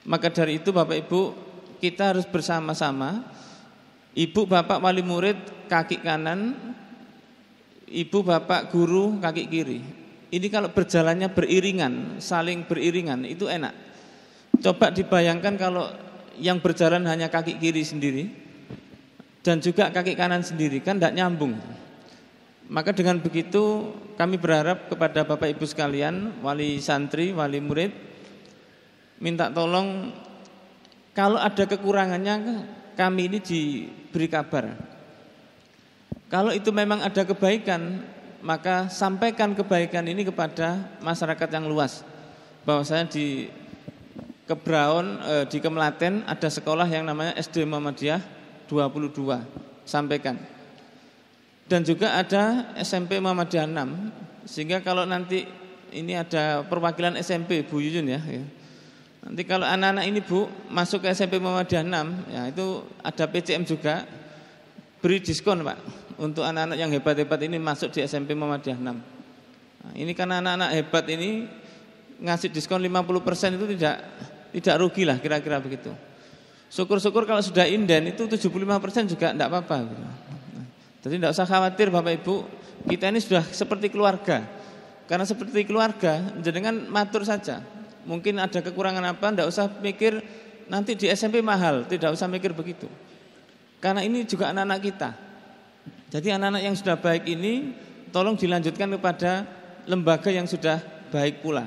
Maka dari itu Bapak Ibu, kita harus bersama-sama. Ibu bapak wali murid kaki kanan, ibu bapak guru kaki kiri. Ini kalau berjalannya beriringan, saling beriringan, itu enak. Coba dibayangkan kalau yang berjalan hanya kaki kiri sendiri dan juga kaki kanan sendiri, kan tidak nyambung. Maka dengan begitu kami berharap kepada Bapak Ibu sekalian, wali santri, wali murid, minta tolong kalau ada kekurangannya kami ini diberi kabar. Kalau itu memang ada kebaikan, maka sampaikan kebaikan ini kepada masyarakat yang luas. Bahwasanya di Kebraon, di Kemlaten ada sekolah yang namanya SD Muhammadiyah 22, sampaikan. Dan juga ada SMP Muhammadiyah 6, sehingga kalau nanti ini ada perwakilan SMP Bu Yuyun ya. Nanti kalau anak-anak ini Bu masuk ke SMP Muhammadiyah 6, ya itu ada PCM juga, beri diskon Pak. Untuk anak-anak yang hebat-hebat ini masuk di SMP Muhammadiyah 6. Nah, ini karena anak-anak hebat ini ngasih diskon 50% itu tidak rugi lah kira-kira begitu. Syukur-syukur kalau sudah inden itu 75% juga tidak apa-apa. Nah, jadi tidak usah khawatir Bapak Ibu, kita ini sudah seperti keluarga. Karena seperti keluarga, jenengan matur saja. Mungkin ada kekurangan apa, tidak usah mikir nanti di SMP mahal, tidak usah mikir begitu. Karena ini juga anak-anak kita. Jadi anak-anak yang sudah baik ini tolong dilanjutkan kepada lembaga yang sudah baik pula.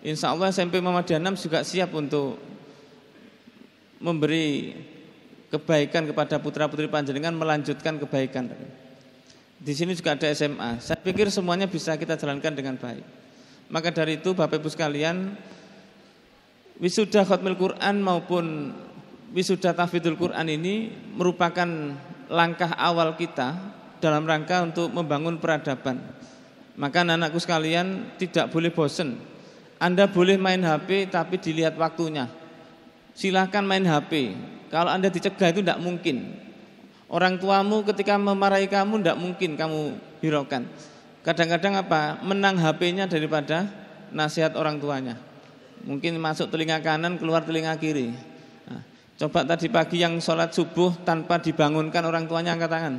Insya Allah SMP Muhammadiyah 6 juga siap untuk memberi kebaikan kepada putra-putri panjenengan, melanjutkan kebaikan. Di sini juga ada SMA. Saya pikir semuanya bisa kita jalankan dengan baik. Maka dari itu Bapak Ibu sekalian, wisuda khatmil Quran maupun wisuda tahfidzul Quran ini merupakan langkah awal kita dalam rangka untuk membangun peradaban. Maka anak-anakku sekalian tidak boleh bosan. Anda boleh main HP tapi dilihat waktunya. Silahkan main HP. Kalau Anda dicegah itu tidak mungkin. Orang tuamu ketika memarahi kamu tidak mungkin kamu hiraukan. Kadang-kadang apa? Menang HP-nya daripada nasihat orang tuanya. Mungkin masuk telinga kanan, keluar telinga kiri. Nah, coba tadi pagi yang sholat subuh tanpa dibangunkan orang tuanya, angkat tangan.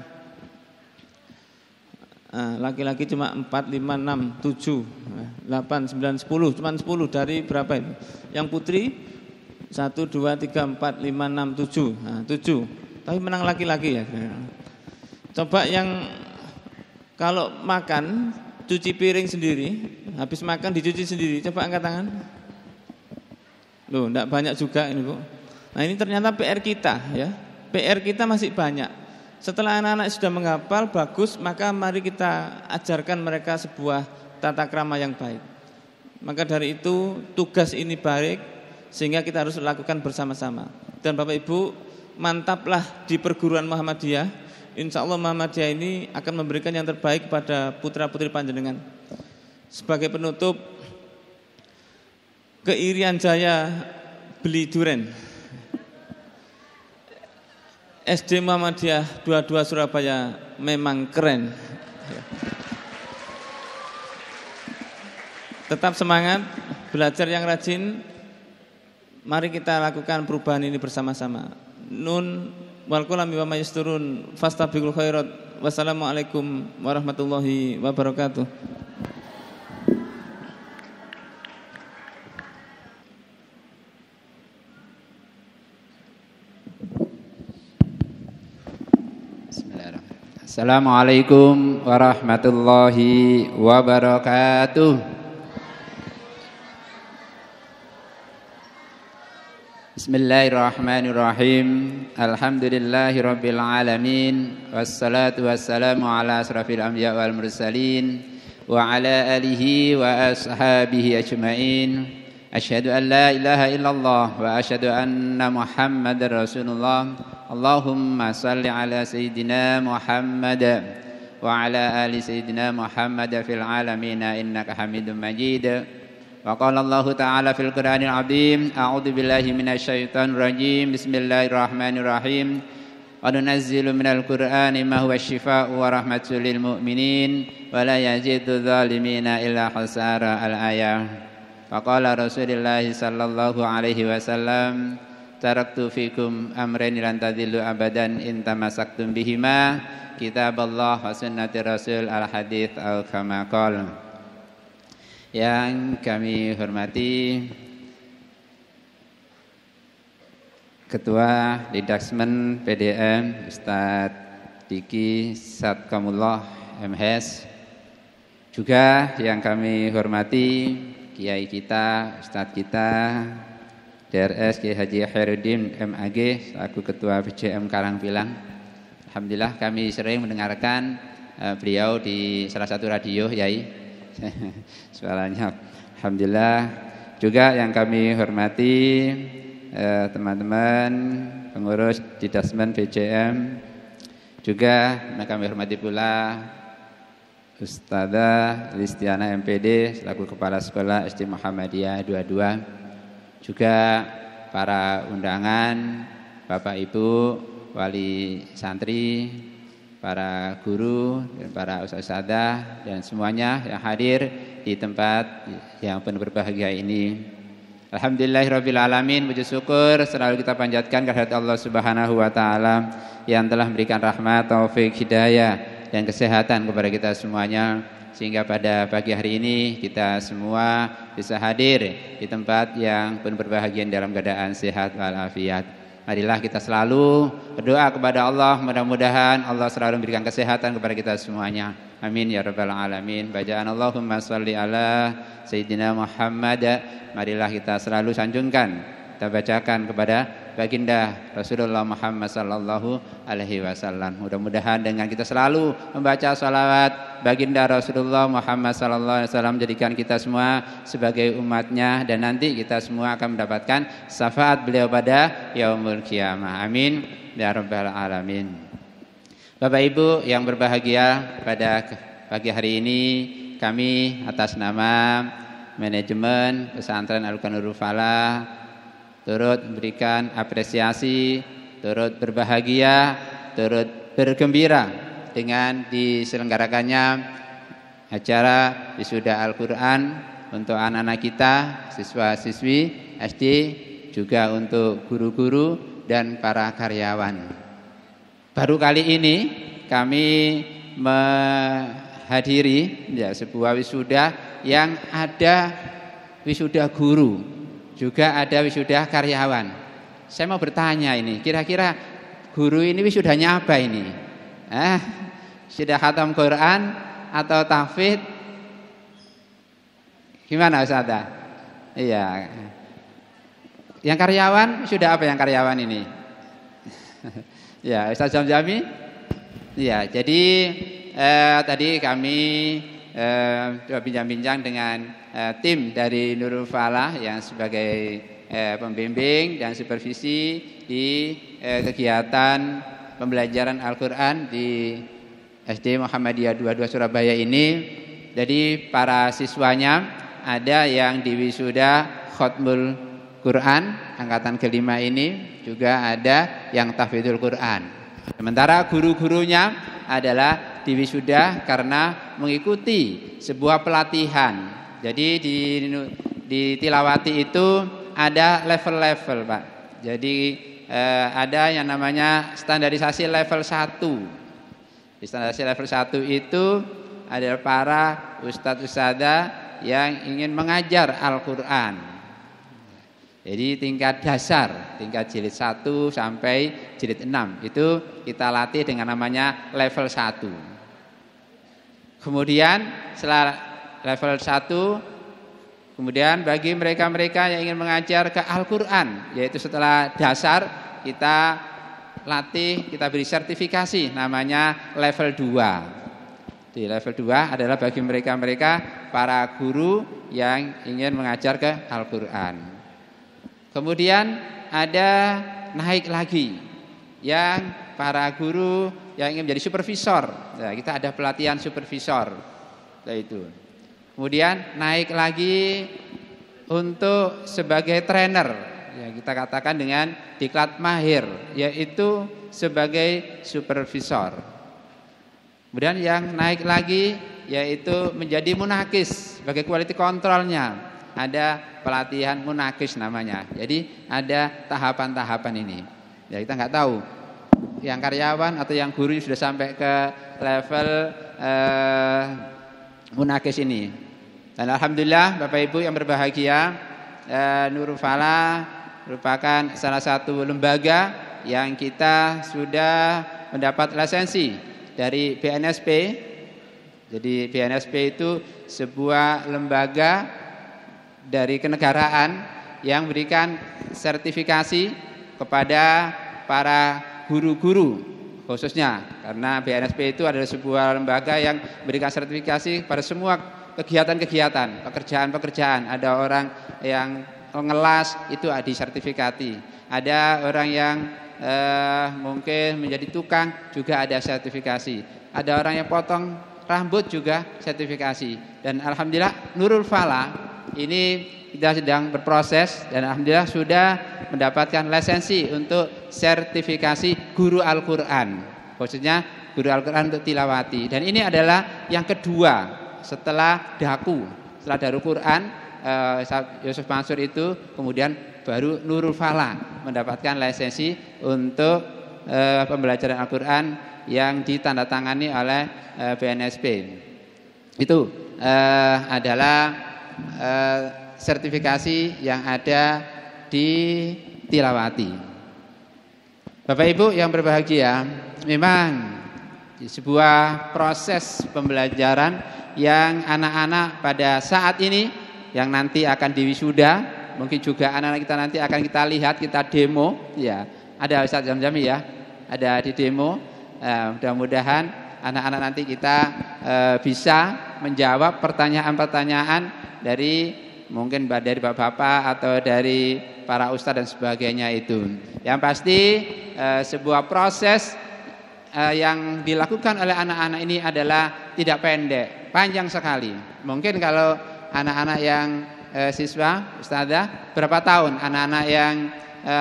Laki-laki cuma 4, 5, 6, 7, 8, 9, 10. Cuma 10 dari berapa itu? Yang putri 1, 2, 3, 4, 5, 6, 7. Nah, 7. Tapi menang laki-laki ya. Coba yang kalau makan cuci piring sendiri, habis makan dicuci sendiri, coba angkat tangan. Loh, enggak banyak juga ini Bu. Nah ini ternyata PR kita ya. PR kita masih banyak. Setelah anak-anak sudah menghafal bagus, maka mari kita ajarkan mereka sebuah tata krama yang baik. Maka dari itu tugas ini baik, sehingga kita harus lakukan bersama-sama. Dan Bapak Ibu, mantaplah di perguruan Muhammadiyah. Insya Allah Muhammadiyah ini akan memberikan yang terbaik kepada putra-putri panjenengan. Sebagai penutup, ke Irian Jaya beli duren. SD Muhammadiyah 22 Surabaya memang keren. Tetap semangat, belajar yang rajin. Mari kita lakukan perubahan ini bersama-sama. Nun wal qalami wa may yasturun fastabiqul khairat. Wassalamualaikum warahmatullahi wabarakatuh. Assalamualaikum warahmatullahi wabarakatuh. Bismillahirrahmanirrahim. Alhamdulillahirabbil alamin. Wassalatu wassalamu ala asrafil anbiya wal mursalin wa ala alihi wa ashabihi ajmain. Asyhadu an la ilaha illallah wa asyhadu anna Muhammadar Rasulullah. Allahumma salli ala Sayyidina Muhammad wa ala ali Sayyidina Muhammad fil alamin innaka Hamidum Majid. Wa qala Allah ta'ala fil Qur'anil Azim, a'udzu billahi minasyaitonir rajim. Bismillahirrahmanirrahim. Wa nunazzilu minal Qur'ani ma huwa syifaa'un wa rahmatul lil mu'minin wa la yazidu dzalimina illa khasara al-ayah. Wa qala Rasulullah sallallahu alaihi wasallam, taraktu fikum amrayn lan tadillu abadan in tamassaktum bihima, kitaballah wa sunnati rasul al-hadits al kama qala. Yang kami hormati Ketua Lidasmen PDM Ustadz Diki Satkamullah MHS, Juga yang kami hormati Kiai kita, Ustadz kita, DRS Kiai Haji Khairuddin MAG selaku Ketua PJM Karangpilang. Alhamdulillah kami sering mendengarkan beliau di salah satu radio, Yai. Suaranya alhamdulillah. Juga yang kami hormati teman-teman pengurus di Dasmen PJM. Juga yang kami hormati pula Ustadzah Listiana MPD selaku Kepala Sekolah SD Muhammadiyah 22. Juga para undangan, Bapak Ibu, wali santri, para guru, dan para ustadzah dan semuanya yang hadir di tempat yang penuh berbahagia ini. Alhamdulillahirabbil alamin, puji syukur selalu kita panjatkan kehadirat Allah Subhanahu wa taala yang telah memberikan rahmat, taufik, hidayah dan kesehatan kepada kita semuanya, sehingga pada pagi hari ini kita semua bisa hadir di tempat yang penuh berbahagia dalam keadaan sehat walafiat. Marilah kita selalu berdoa kepada Allah, mudah-mudahan Allah selalu memberikan kesehatan kepada kita semuanya. Amin ya rabbal alamin. Bacaan Allahumma sholli ala Sayyidina Muhammad. Marilah kita selalu sanjungkan, kita bacakan kepada baginda Rasulullah Muhammad sallallahu alaihi wasallam. Mudah-mudahan dengan kita selalu membaca salawat baginda Rasulullah Muhammad sallallahu alaihi wasallam jadikan kita semua sebagai umatnya, dan nanti kita semua akan mendapatkan syafaat beliau pada yaumul qiyamah. Amin ya rabbal alamin. Bapak Ibu yang berbahagia, pada pagi hari ini kami atas nama manajemen Pesantren Al-Nurul Falah turut memberikan apresiasi, turut berbahagia, turut bergembira dengan diselenggarakannya acara wisuda Al-Quran untuk anak-anak kita, siswa-siswi SD, juga untuk guru-guru dan para karyawan. Baru kali ini kami menghadiri sebuah wisuda yang ada wisuda guru, juga ada wisuda karyawan. Saya mau bertanya ini, kira-kira guru ini wisudanya apa ini? Sudah khatam Quran atau tahfidz? Gimana Ustazah? Iya. Yang karyawan sudah apa yang karyawan ini? Ya, Ustaz Jamjami? Iya, jadi tadi kami bincang-bincang dengan tim dari Nurul Falah yang sebagai pembimbing dan supervisi di kegiatan pembelajaran Al-Quran di SD Muhammadiyah 22 Surabaya ini. Jadi para siswanya ada yang di wisuda Khatmul Quran angkatan kelima ini, juga ada yang tahfidzul Quran. Sementara guru-gurunya adalah di wisuda karena mengikuti sebuah pelatihan. Jadi di Tilawati itu ada level-level, Pak. Jadi ada yang namanya standarisasi level 1. Di standarisasi level 1 itu adalah para ustadz-ustadzah yang ingin mengajar Al-Quran. Jadi tingkat dasar, tingkat jilid 1 sampai jilid 6 itu kita latih dengan namanya level 1. Kemudian setelah level 1, kemudian bagi mereka-mereka yang ingin mengajar ke Al-Quran, yaitu setelah dasar kita latih, kita beri sertifikasi namanya level 2. Di level 2 adalah bagi mereka-mereka para guru yang ingin mengajar ke Al-Quran. Kemudian ada naik lagi yang para guru yang ingin menjadi supervisor. Nah, kita ada pelatihan supervisor. Itu. Kemudian naik lagi untuk sebagai trainer. Ya, kita katakan dengan diklat mahir, yaitu sebagai supervisor. Kemudian yang naik lagi yaitu menjadi munakis sebagai quality controlnya. Ada pelatihan munakis namanya. Jadi ada tahapan-tahapan ini. Ya, kita nggak tahu yang karyawan atau yang guru sudah sampai ke level munakis ini. Dan alhamdulillah Bapak Ibu yang berbahagia, Nurul Falah merupakan salah satu lembaga yang kita sudah mendapat lisensi dari BNSP Jadi BNSP itu sebuah lembaga dari kenegaraan yang memberikan sertifikasi kepada para guru-guru khususnya, karena BNSP itu adalah sebuah lembaga yang memberikan sertifikasi pada semua kegiatan-kegiatan, pekerjaan-pekerjaan. Ada orang yang ngelas itu disertifikati, ada orang yang mungkin menjadi tukang juga ada sertifikasi, ada orang yang potong rambut juga sertifikasi. Dan alhamdulillah Nurul Falah ini kita sedang berproses dan alhamdulillah sudah mendapatkan lisensi untuk sertifikasi guru Al-Quran, khususnya guru Al-Quran untuk tilawati. Dan ini adalah yang kedua setelah Daku, setelah Darul Quran, Yusuf Mansur itu, kemudian baru Nurul Falah mendapatkan lisensi untuk pembelajaran Al-Quran yang ditandatangani oleh BNSP. Itu adalah sertifikasi yang ada di Tilawati. Bapak Ibu yang berbahagia, memang sebuah proses pembelajaran yang anak-anak pada saat ini yang nanti akan diwisuda, mungkin juga anak-anak kita nanti akan kita lihat, kita demo, ya. Ada Ustaz Jam-Jami ya, ada di demo. Mudah-mudahan anak-anak nanti kita bisa menjawab pertanyaan-pertanyaan dari mungkin dari bapak-bapak atau dari para ustadz dan sebagainya itu. Yang pasti sebuah proses yang dilakukan oleh anak-anak ini adalah tidak pendek, panjang sekali. Mungkin kalau anak-anak yang siswa, ustadzah, berapa tahun anak-anak yang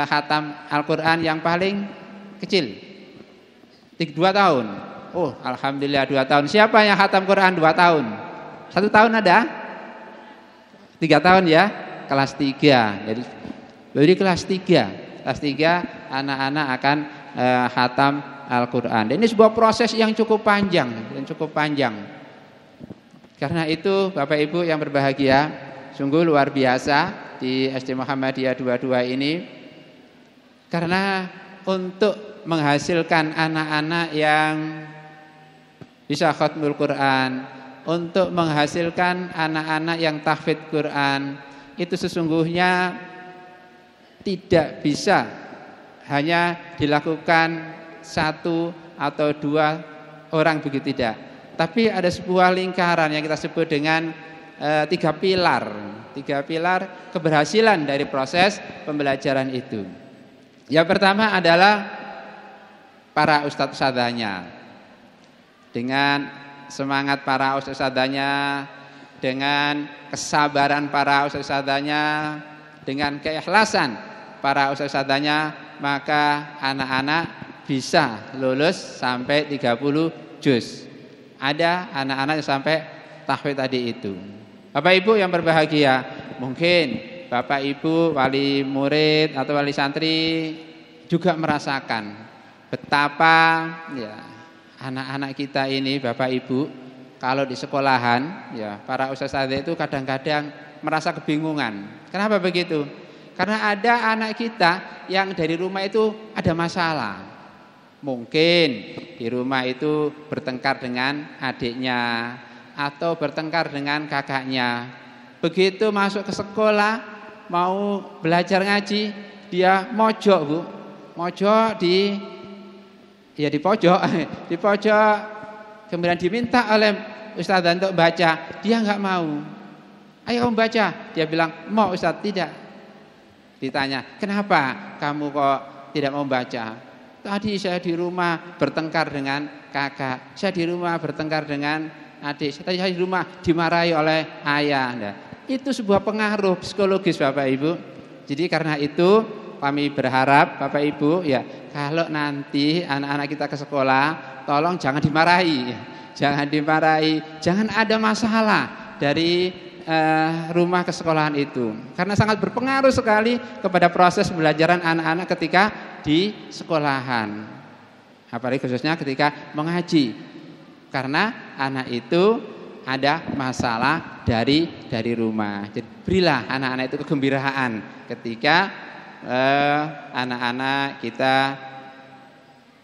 khatam Al-Quran yang paling kecil? 2 tahun. Oh, alhamdulillah 2 tahun. Siapa yang khatam Quran 2 tahun? 1 tahun ada? 3 tahun ya, kelas 3. Jadi kelas 3 anak-anak akan khatam Al-Quran. Dan ini sebuah proses yang cukup panjang. Karena itu Bapak Ibu yang berbahagia, sungguh luar biasa di SD Muhammadiyah 22 ini. Karena untuk menghasilkan anak-anak yang bisa khatmul Quran, untuk menghasilkan anak-anak yang tahfidz Quran, itu sesungguhnya tidak bisa hanya dilakukan 1 atau 2 orang, begitu tidak. Tapi ada sebuah lingkaran yang kita sebut dengan 3 pilar keberhasilan dari proses pembelajaran itu. Yang pertama adalah para ustadz-ustadzanya. Dengan semangat para ustadz-ustadzanya, dengan kesabaran para ustadz-ustadzanya, dengan keikhlasan para ustadz-ustadzanya, maka anak-anak bisa lulus sampai 30 juz. Ada anak-anak yang sampai tahfidz tadi itu. Bapak Ibu yang berbahagia, mungkin Bapak Ibu wali murid atau wali santri juga merasakan betapa ya anak-anak kita ini, Bapak Ibu, kalau di sekolahan ya para ustaz itu kadang-kadang merasa kebingungan. Kenapa begitu? Karena ada anak kita yang dari rumah itu ada masalah. Mungkin di rumah itu bertengkar dengan adiknya atau bertengkar dengan kakaknya. Begitu masuk ke sekolah mau belajar ngaji, dia mojok, Bu. Mojok di pojok, di pojok. Kemudian diminta oleh ustazah untuk baca, dia enggak mau. Ayo membaca, dia bilang, "Mau Ustaz." Tidak. Ditanya, "Kenapa kamu kok tidak mau baca?" "Tadi saya di rumah bertengkar dengan kakak, saya di rumah bertengkar dengan adik, saya di rumah dimarahi oleh ayah." Nah, itu sebuah pengaruh psikologis Bapak Ibu. Jadi karena itu kami berharap Bapak Ibu ya, kalau nanti anak-anak kita ke sekolah, tolong jangan dimarahi. Jangan dimarahi, jangan ada masalah dari rumah ke sekolahan itu. Karena sangat berpengaruh sekali kepada proses pembelajaran anak-anak ketika di sekolahan. Apalagi khususnya ketika mengaji. Karena anak itu ada masalah dari rumah. Jadi berilah anak-anak itu kegembiraan ketika anak-anak kita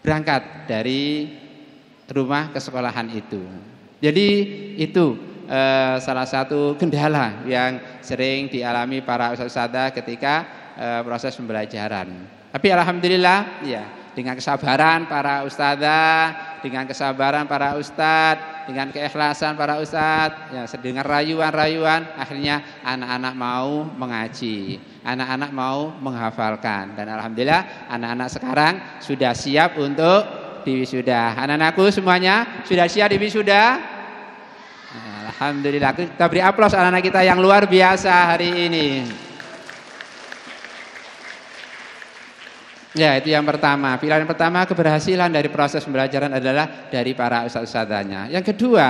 berangkat dari rumah ke sekolahan itu. Jadi itu salah satu kendala yang sering dialami para ustadz ketika proses pembelajaran. Tapi alhamdulillah ya, dengan kesabaran para ustadzah, dengan kesabaran para ustadz, dengan keikhlasan para ustadz, ya, dengan rayuan-rayuan, akhirnya anak-anak mau mengaji, anak-anak mau menghafalkan. Dan alhamdulillah anak-anak sekarang sudah siap untuk diwisuda. Anak-anakku semuanya sudah siap diwisuda? Alhamdulillah, kita beri aplaus anak-anak kita yang luar biasa hari ini. Ya, itu yang pertama. Pilar yang pertama, keberhasilan dari proses pembelajaran adalah dari para ustadz-ustadzanya. Yang kedua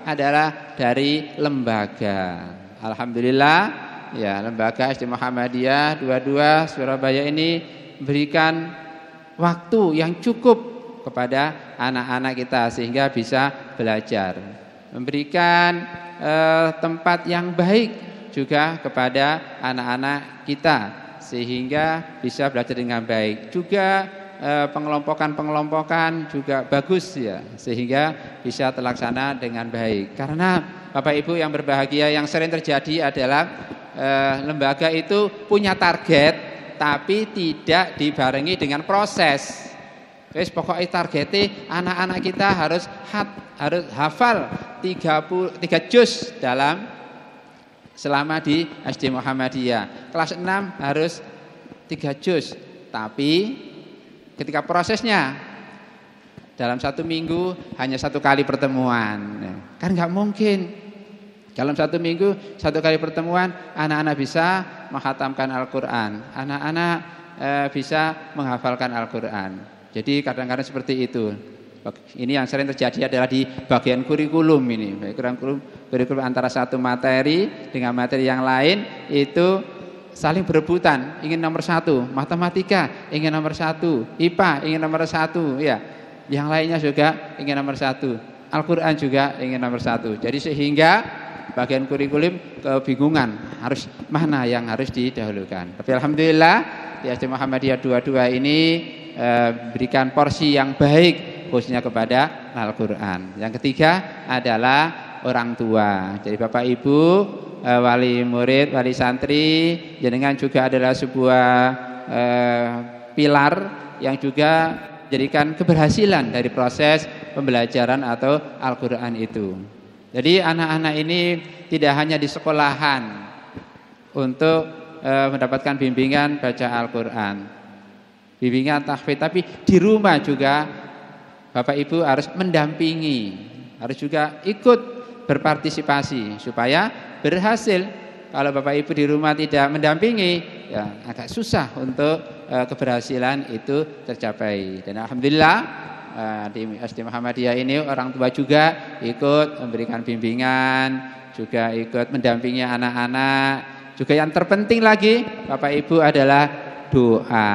adalah dari lembaga. Alhamdulillah, ya, lembaga SD Muhammadiyah 22 Surabaya ini memberikan waktu yang cukup kepada anak-anak kita sehingga bisa belajar. Memberikan tempat yang baik juga kepada anak-anak kita sehingga bisa belajar dengan baik. Juga pengelompokan juga bagus ya, sehingga bisa terlaksana dengan baik. Karena Bapak Ibu yang berbahagia, yang sering terjadi adalah lembaga itu punya target tapi tidak dibarengi dengan proses. Wes pokoknya targetnya anak-anak kita harus hafal 3 juz dalam selama di SD Muhammadiyah. Kelas 6 harus 3 juz. Tapi ketika prosesnya dalam 1 minggu hanya 1 kali pertemuan. Kan nggak mungkin. Dalam 1 minggu 1 kali pertemuan anak-anak bisa menghatamkan Al-Quran. Anak-anak bisa menghafalkan Al-Quran. Jadi kadang-kadang seperti itu. Ini yang sering terjadi adalah di bagian kurikulum ini. Kurikulum antara satu materi dengan materi yang lain itu saling berebutan, ingin nomor 1, matematika ingin nomor 1, IPA ingin nomor 1, ya. Yang lainnya juga ingin nomor 1, Al-Quran juga ingin nomor 1. Jadi sehingga bagian kurikulum kebingungan harus mana yang harus didahulukan. Tapi alhamdulillah di SD Muhammadiyah 22 ini berikan porsi yang baik khususnya kepada Al-Quran. Yang ketiga adalah orang tua. Jadi Bapak Ibu, wali murid, wali santri, jenengan juga adalah sebuah pilar yang juga jadikan keberhasilan dari proses pembelajaran atau Al-Quran itu. Jadi anak-anak ini tidak hanya di sekolahan untuk mendapatkan bimbingan baca Al-Quran, bimbingan tahfidz, tapi di rumah juga Bapak Ibu harus mendampingi, harus juga ikut berpartisipasi supaya berhasil. Kalau Bapak Ibu di rumah tidak mendampingi, ya agak susah untuk keberhasilan itu tercapai. Dan alhamdulillah di SD Muhammadiyah ini orang tua juga ikut memberikan bimbingan, juga ikut mendampingi anak-anak. Juga yang terpenting lagi Bapak Ibu adalah doa.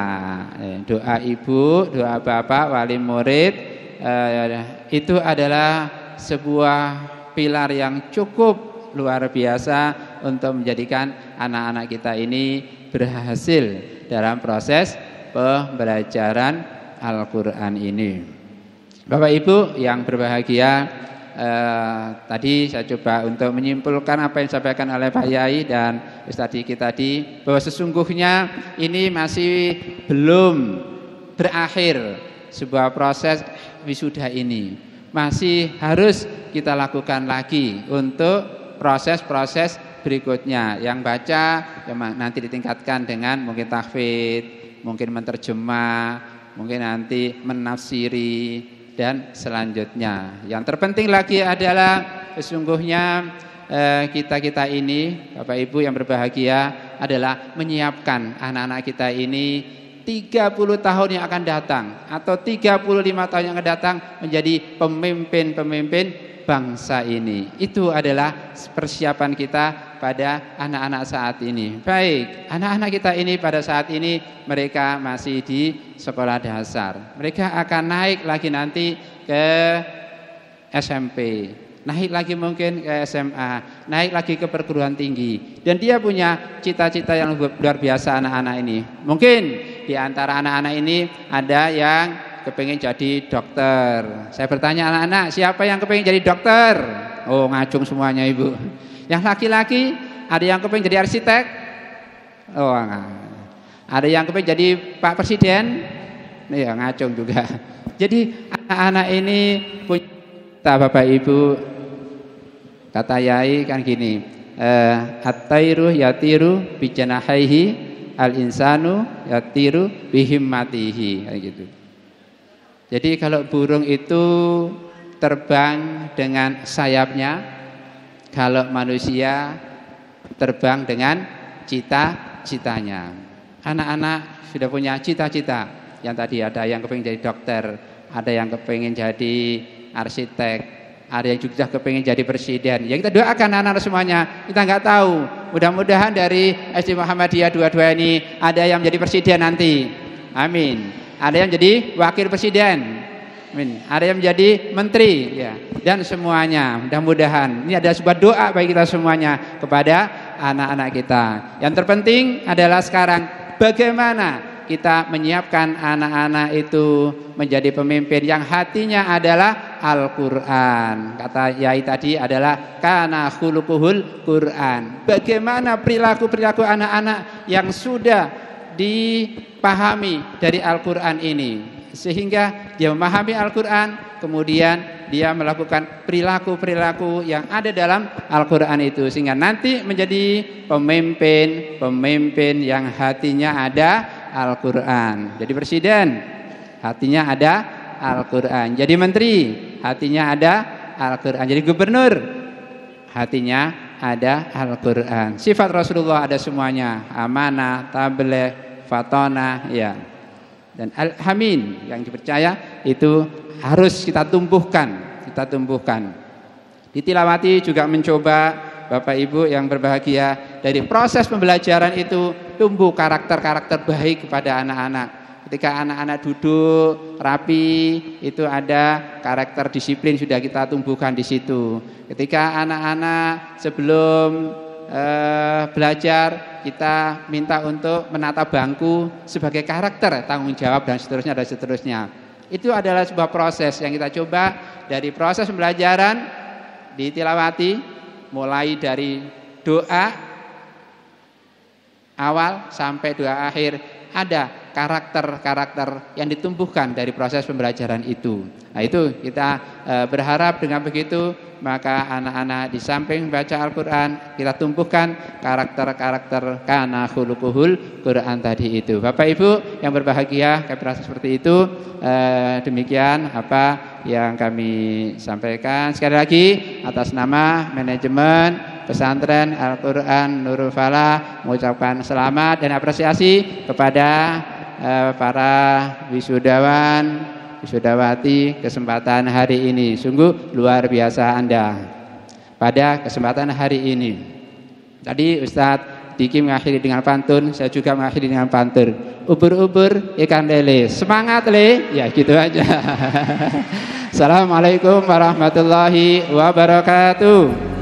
Doa ibu, doa bapak, wali murid, itu adalah sebuah pilar yang cukup luar biasa untuk menjadikan anak-anak kita ini berhasil dalam proses pembelajaran Al-Quran ini. Bapak Ibu yang berbahagia, tadi saya coba untuk menyimpulkan apa yang disampaikan oleh Pak Yai dan Ustadz kita tadi, bahwa sesungguhnya ini masih belum berakhir sebuah proses wisuda ini. Masih harus kita lakukan lagi untuk proses-proses berikutnya. Yang baca nanti ditingkatkan dengan mungkin tahfidz, mungkin menerjemah, mungkin nanti menafsiri dan selanjutnya. Yang terpenting lagi adalah sesungguhnya kita ini Bapak Ibu yang berbahagia adalah menyiapkan anak-anak kita ini 30 tahun yang akan datang atau 35 tahun yang akan datang menjadi pemimpin-pemimpin bangsa ini. Itu adalah persiapan kita pada anak-anak saat ini. Baik, anak-anak kita ini pada saat ini mereka masih di sekolah dasar. Mereka akan naik lagi nanti ke SMP, naik lagi mungkin ke SMA, naik lagi ke perguruan tinggi. Dan dia punya cita-cita yang luar biasa anak-anak ini. Mungkin di antara anak-anak ini ada yang kepingin jadi dokter. Saya bertanya anak-anak, siapa yang kepingin jadi dokter? Oh, ngacung semuanya ibu. Yang laki-laki, ada yang kepingin jadi arsitek? Oh, ada yang kepingin jadi Pak Presiden? Ya, ngacung juga. Jadi anak-anak ini punya Bapak Ibu, kata Yai kan gini, at-tairu yatiru bijanahaihi, al-insanu yatiru bihimmatihi, kayak gitu. Jadi kalau burung itu terbang dengan sayapnya, kalau manusia terbang dengan cita-citanya. Anak-anak sudah punya cita-cita. Yang tadi ada yang kepingin jadi dokter, ada yang kepingin jadi arsitek, ada yang juga kepingin jadi presiden. Ya kita doakan anak-anak semuanya. Kita nggak tahu. Mudah-mudahan dari SD Muhammadiyah 22 ini ada yang menjadi presiden nanti. Amin. Ada yang jadi wakil presiden. Amin. Ada yang menjadi menteri. Ya. Dan semuanya. Mudah-mudahan. Ini adalah sebuah doa bagi kita semuanya kepada anak-anak kita. Yang terpenting adalah sekarang bagaimana kita menyiapkan anak-anak itu menjadi pemimpin yang hatinya adalah Al-Quran. Kata Yai tadi adalah kana khuluquhul Quran. Bagaimana perilaku-perilaku anak-anak yang sudah dipahami dari Al-Quran ini, sehingga dia memahami Al-Quran, kemudian dia melakukan perilaku-perilaku yang ada dalam Al-Quran itu, sehingga nanti menjadi pemimpin yang hatinya ada Al-Quran. Jadi presiden, hatinya ada Al-Quran. Jadi menteri, hatinya ada Al-Quran. Jadi gubernur, hatinya ada Al-Quran. Sifat Rasulullah ada semuanya. Amanah, tabligh, fatonah, ya. Dan al-hamin yang dipercaya itu harus kita tumbuhkan. Di Tilawati juga mencoba, Bapak Ibu yang berbahagia, dari proses pembelajaran itu tumbuh karakter-karakter baik kepada anak-anak. Ketika anak-anak duduk rapi, itu ada karakter disiplin sudah kita tumbuhkan di situ. Ketika anak-anak sebelum belajar, kita minta untuk menata bangku sebagai karakter tanggung jawab dan seterusnya. Itu adalah sebuah proses yang kita coba dari proses pembelajaran di Tilawati, mulai dari doa awal sampai doa akhir, ada karakter-karakter yang ditumbuhkan dari proses pembelajaran itu. Nah, itu kita berharap dengan begitu, maka anak-anak di samping baca Al-Quran, kita tumbuhkan karakter-karakter kana khuluquhul Quran tadi itu. Bapak Ibu yang berbahagia, kami rasa seperti itu. Demikian apa yang kami sampaikan. Sekali lagi atas nama manajemen pesantren Al-Quran Nurul Falah mengucapkan selamat dan apresiasi kepada para wisudawan, wisudawati kesempatan hari ini. Sungguh luar biasa Anda pada kesempatan hari ini. Tadi Ustadz Diki mengakhiri dengan pantun, saya juga mengakhiri dengan pantun. Ubur-ubur ikan lele, semangat le, ya gitu aja. Assalamualaikum warahmatullahi wabarakatuh.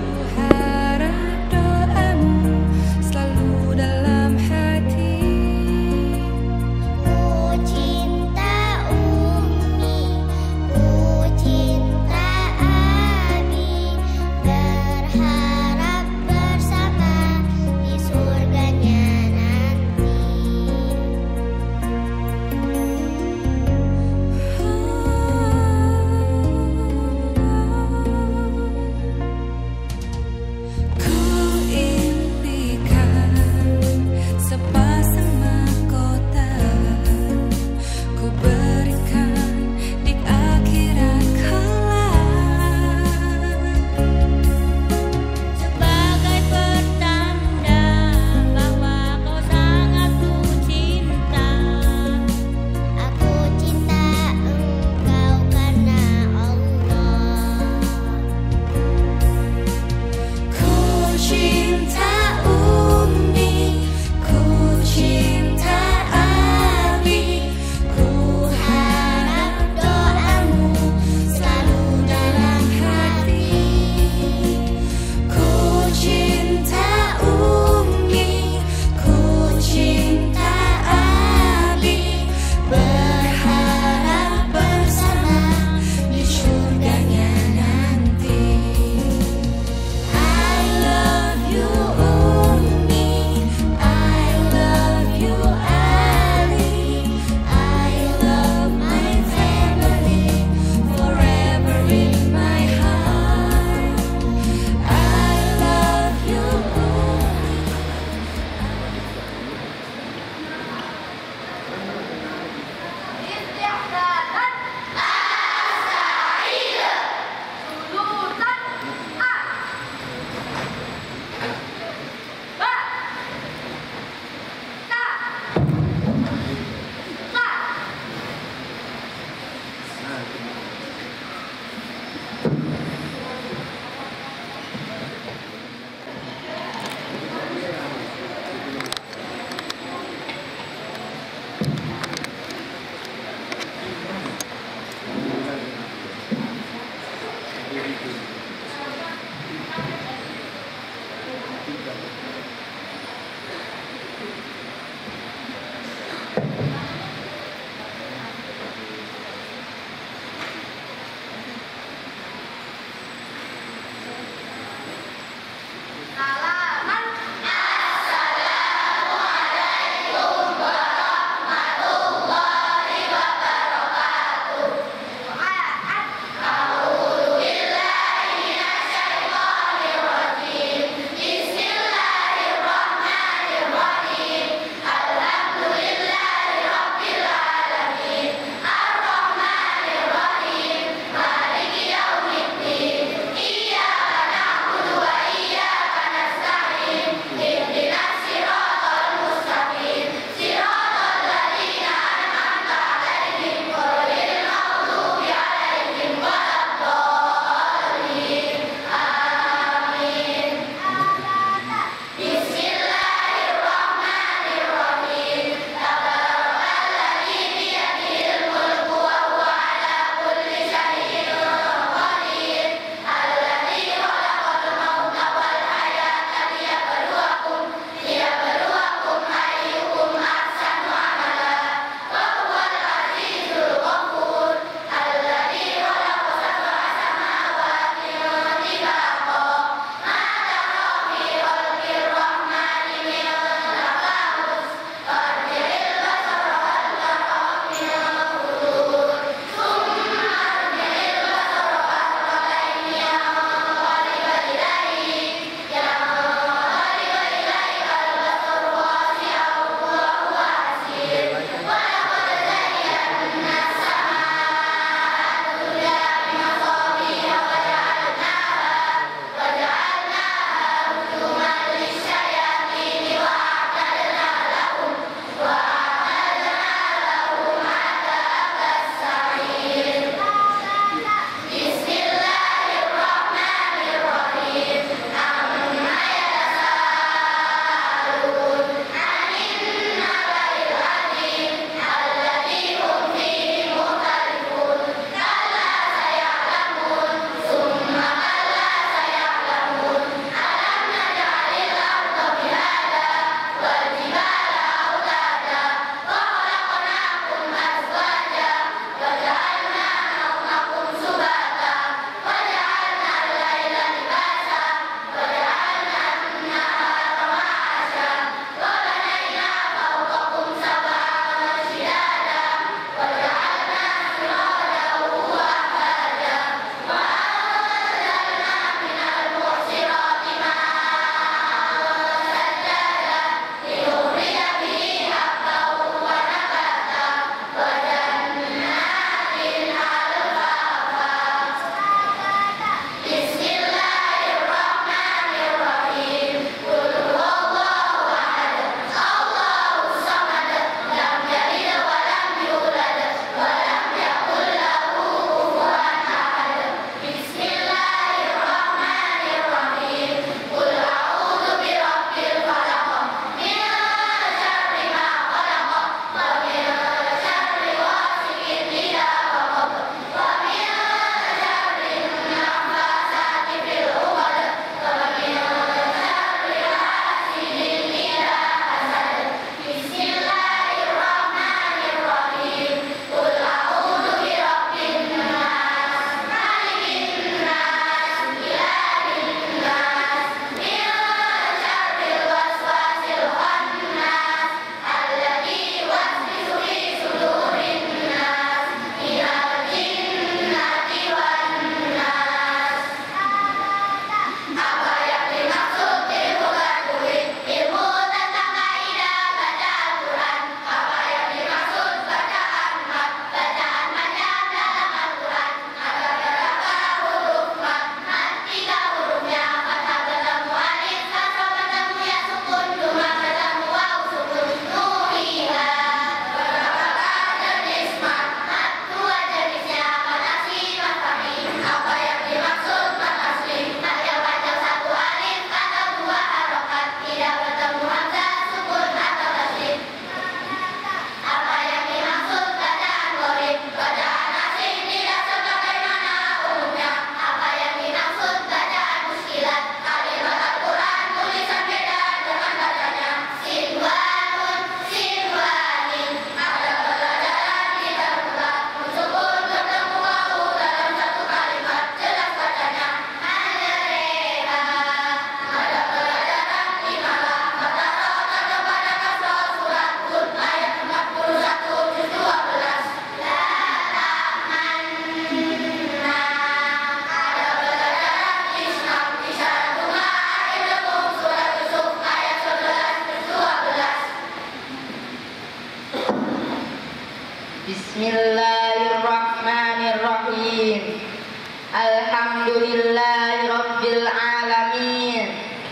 Alhamdulillahi Rabbil Alamin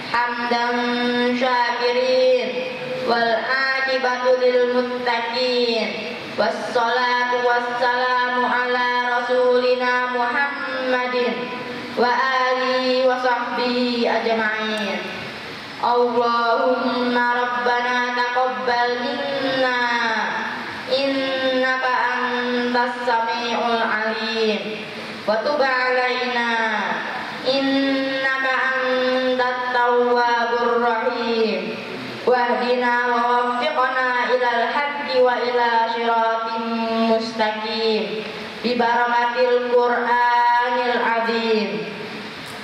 hamdan syakirin wal aqibatu lil muttaqin wassalatu wassalamu ala rasulina Muhammadin wa alihi wa sahbihi ajma'in. Allahumma rabbana taqabbal minna innaka antas sami'ul alim wa tub alaina innaka antat tawwabur rahim wahdina wa waffiqna ilal haqqi wa ila siratim mustaqim bi barakatil Qur'anil azim.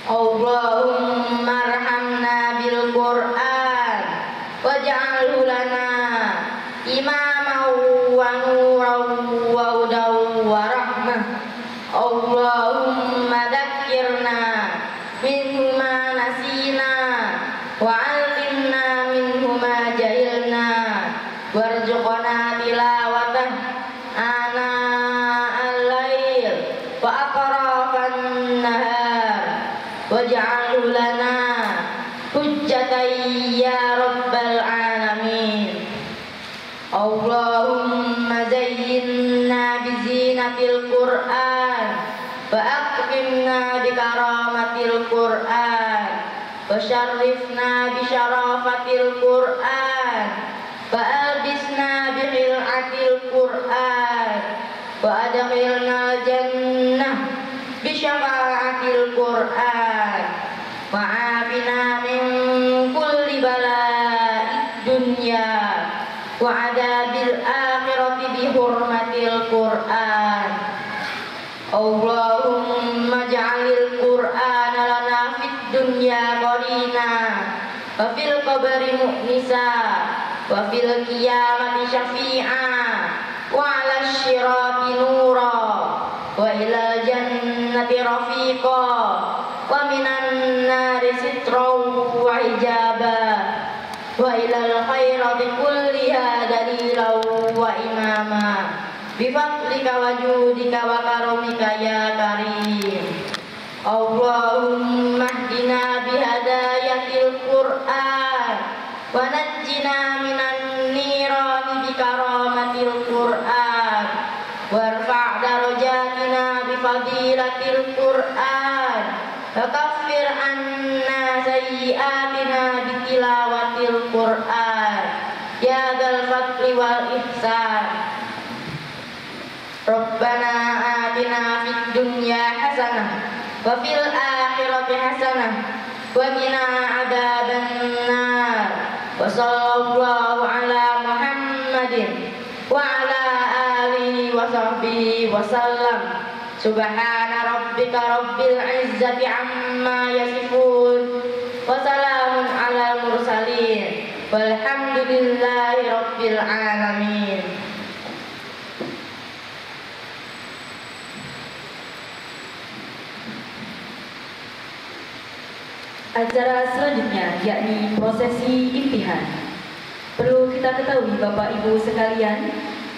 Allahumma arhamna bil Qur'an waj'alhu lana imaman wa nuran wa hudan wa rahmah. Allahumma dzakkirna minhu ma nasina wa 'allimna minhu ma jahilna warzuqna tilawatah ana al-lail wa atrafan nahar waj'alhu lana hujjatan ya rabbal alamin. Allahumma zayyinna bi zinatil Qur'an wa aqimna bi karamatil Qur'an wa syarrifna bi syarafatil Qur'an wa albisna bi khil'atil Qur'an wa adkhilna jannah bi syafa'atil Qur'an wa afina min kulli bala'id dunya wa adabil akhirati bi hurmatil Qur'an. Allahumma ja'alil Qur'ana lana fid dunya qarina wa fil qabri mu'nisa wa fil qiyamati syafi'a wa 'ala syirati nura wa ilal jannati rafiqa wa minan nari sitran wa hijaba wa ilal khairati kulliha dalilan wa imama bifadlika wa judika wa karamika ya karim. Allahumma hdina bihadayatil Qur'an wa najjina minan nirani bi karamatil Qur'an warfa' darajatina bi fadilatil Qur'an wa kaffir anna sayyi'atina bi tilawatil Qur'an ya dzal fadli wal ihsan. Rabbana atina fid dunya hasanah wa fil akhirati hasanah wa qina adzabannar wa sallallahu ala Muhammadin wa ala alihi wa sahbihi wa sallam. Subhana rabbika rabbil izzati amma yasifun wa salamun alal mursalin walhamdulillahi rabbil alamin. Acara selanjutnya yakni prosesi impihan. Perlu kita ketahui Bapak Ibu sekalian,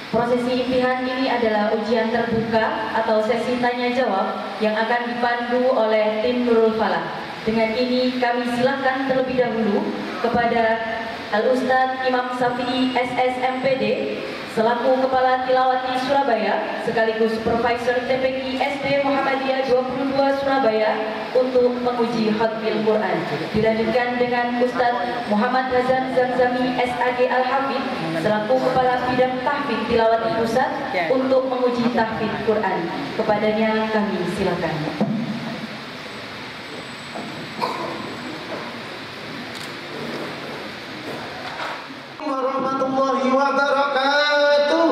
prosesi impihan ini adalah ujian terbuka atau sesi tanya jawab yang akan dipandu oleh tim Nurul Falah. Dengan ini kami silakan terlebih dahulu kepada Al-Ustadz Imam Syafi'i SSMPD selaku Kepala Tilawati Surabaya sekaligus Supervisor TPQ SD Muhammadiyah 22 Surabaya untuk menguji khatmil Quran. Dilanjutkan dengan Ustadz Muhammad Hazan Zamzami SAG Al-Hafidh selaku Kepala Bidang Tahfidz Tilawati Pusat untuk menguji tahfidz Quran. Kepadanya kami silakan. Warahmatullahi wabarakatuh.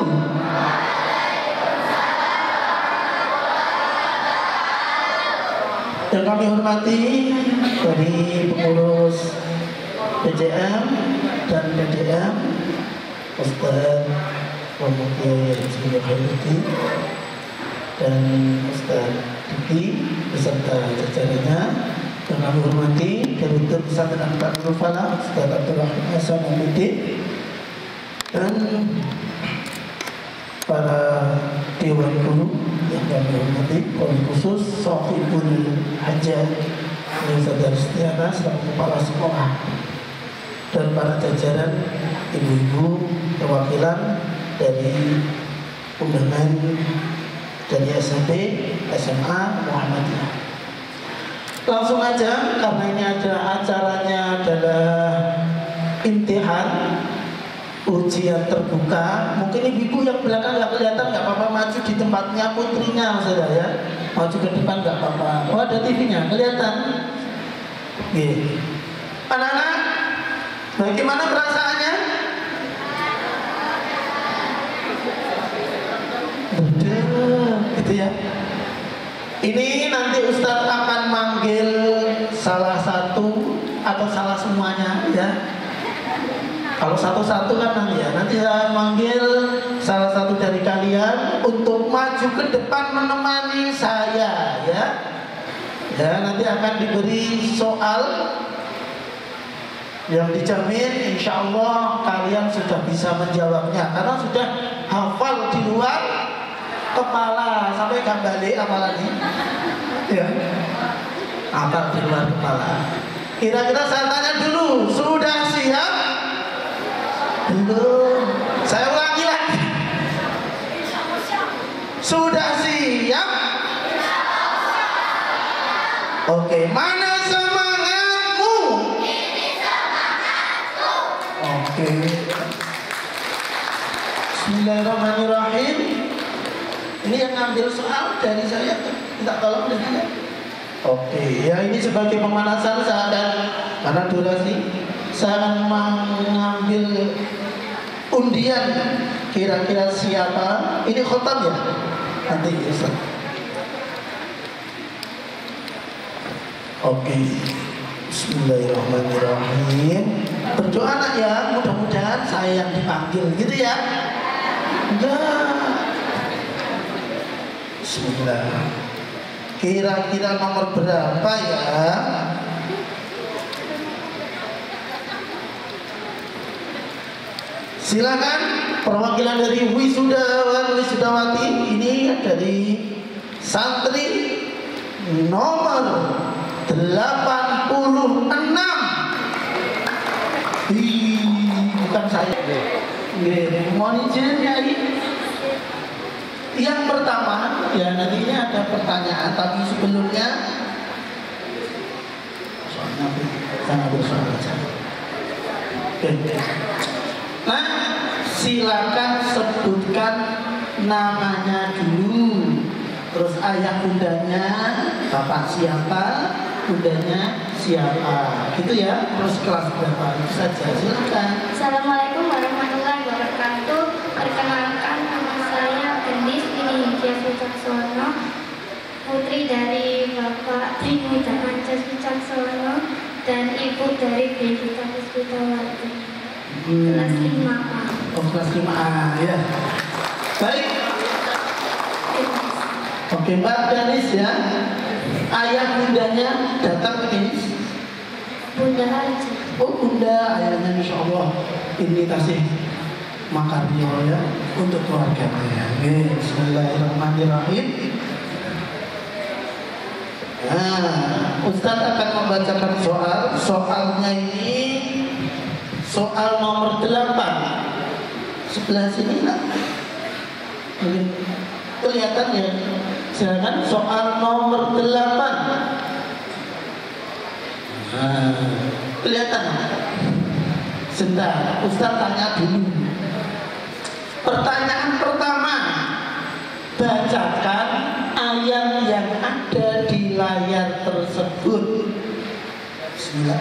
Yang kami hormati dari pengurus PJM dan PDM, Ustaz Muhammad Rizky dan Ustaz Diki beserta jajarannya. Yang kami hormati Direktur Pesantren Nurul Falah Ustaz Abdurrahman Hasan MPD dan para dewan guru yang kami hormati, wabil khusus Sohibul Hajat Saudara Setiana selaku kepala sekolah dan para jajaran ibu-ibu perwakilan dari undangan dari SMP, SMA, Muhammadiyah. Langsung aja karena ini ada acaranya adalah imtihan ujian terbuka. Mungkin ibu yang belakang nggak kelihatan, nggak apa-apa, maju di tempatnya putrinya saudara ya, maju ke depan nggak apa-apa. Oh ada TV-nya kelihatan. Oke. Anak-anak, bagaimana perasaannya? Betul, gitu ya. Ini nanti Ustadz akan manggil salah satu atau salah semuanya ya. Kalau satu-satu kan nanti saya manggil salah satu dari kalian untuk maju ke depan menemani saya ya. Ya, nanti akan diberi soal yang dijamin insya Allah kalian sudah bisa menjawabnya karena sudah hafal di luar kepala. Sampai gak balik apalagi ya, hafal di luar kepala. Kira-kira saya tanya dulu, sudah siap? Belum. Saya ulangi lagi. Sudah siap? Oke, mana semangatmu? Ini semangatku. Oke. Bismillahirrahmanirrahim. Ini yang ngambil soal dari saya, minta tolong dari dia. Oke, ya ini sebagai pemanasan saya akan, karena durasi, saya akan mengambil undian kira-kira siapa. Ini khotam ya? Nanti Ustaz. Oke. Bismillahirrahmanirrahim. Berdoa nak ya, mudah-mudahan saya yang dipanggil gitu ya. Enggak. Bismillah. Kira-kira nomor berapa ya? Silakan perwakilan dari wisudawan wisudawati ini dari santri nomor 86. Bukan saya. Mohon izin ya ini. Yang pertama ya nantinya ada pertanyaan, tapi sebelumnya soalnya saya berusaha baca. Nah, silakan sebutkan namanya dulu, terus ayah bundanya, bapak siapa, bundanya siapa, gitu ya. Terus kelas berapa itu saja, silakan. Assalamualaikum warahmatullahi wabarakatuh. Perkenalkan nama saya Gendis Indonesia Wicaksono, putri dari Bapak Trimuda Ancas Wicaksono dan ibu dari Devita Puspitawati. Kelas 5A. Oh, kelas 5A ya. Baik. Oke, Mbak Danis ya. Ayah bundanya datang ke sini. Bunda aja. Oh, bunda, ayahnya insya Allah ini kasih makaryo ya untuk keluarganya. Bismillahirrahmanirrahim. Nah, Ustaz akan membacakan soal. Soalnya ini soal nomor 8. Sebelah sini nak, mungkin kelihatan ya. Silakan soal nomor 8. Nah, kelihatan? Sebentar, Ustaz tanya dulu. Pertanyaan pertama, bacakan ayat yang ada di layar tersebut. Bismillah.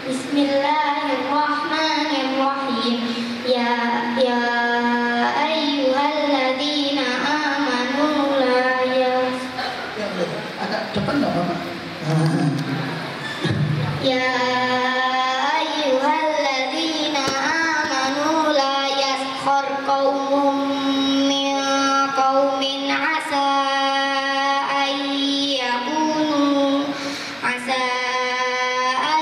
Bismillahirrahmanirrahim. Ya ayyuhalladzina amanu la yas. Agak depan enggak apa-apa. Ya ayyuhalladzina amanu la yaskhar qaumun min qaumin asa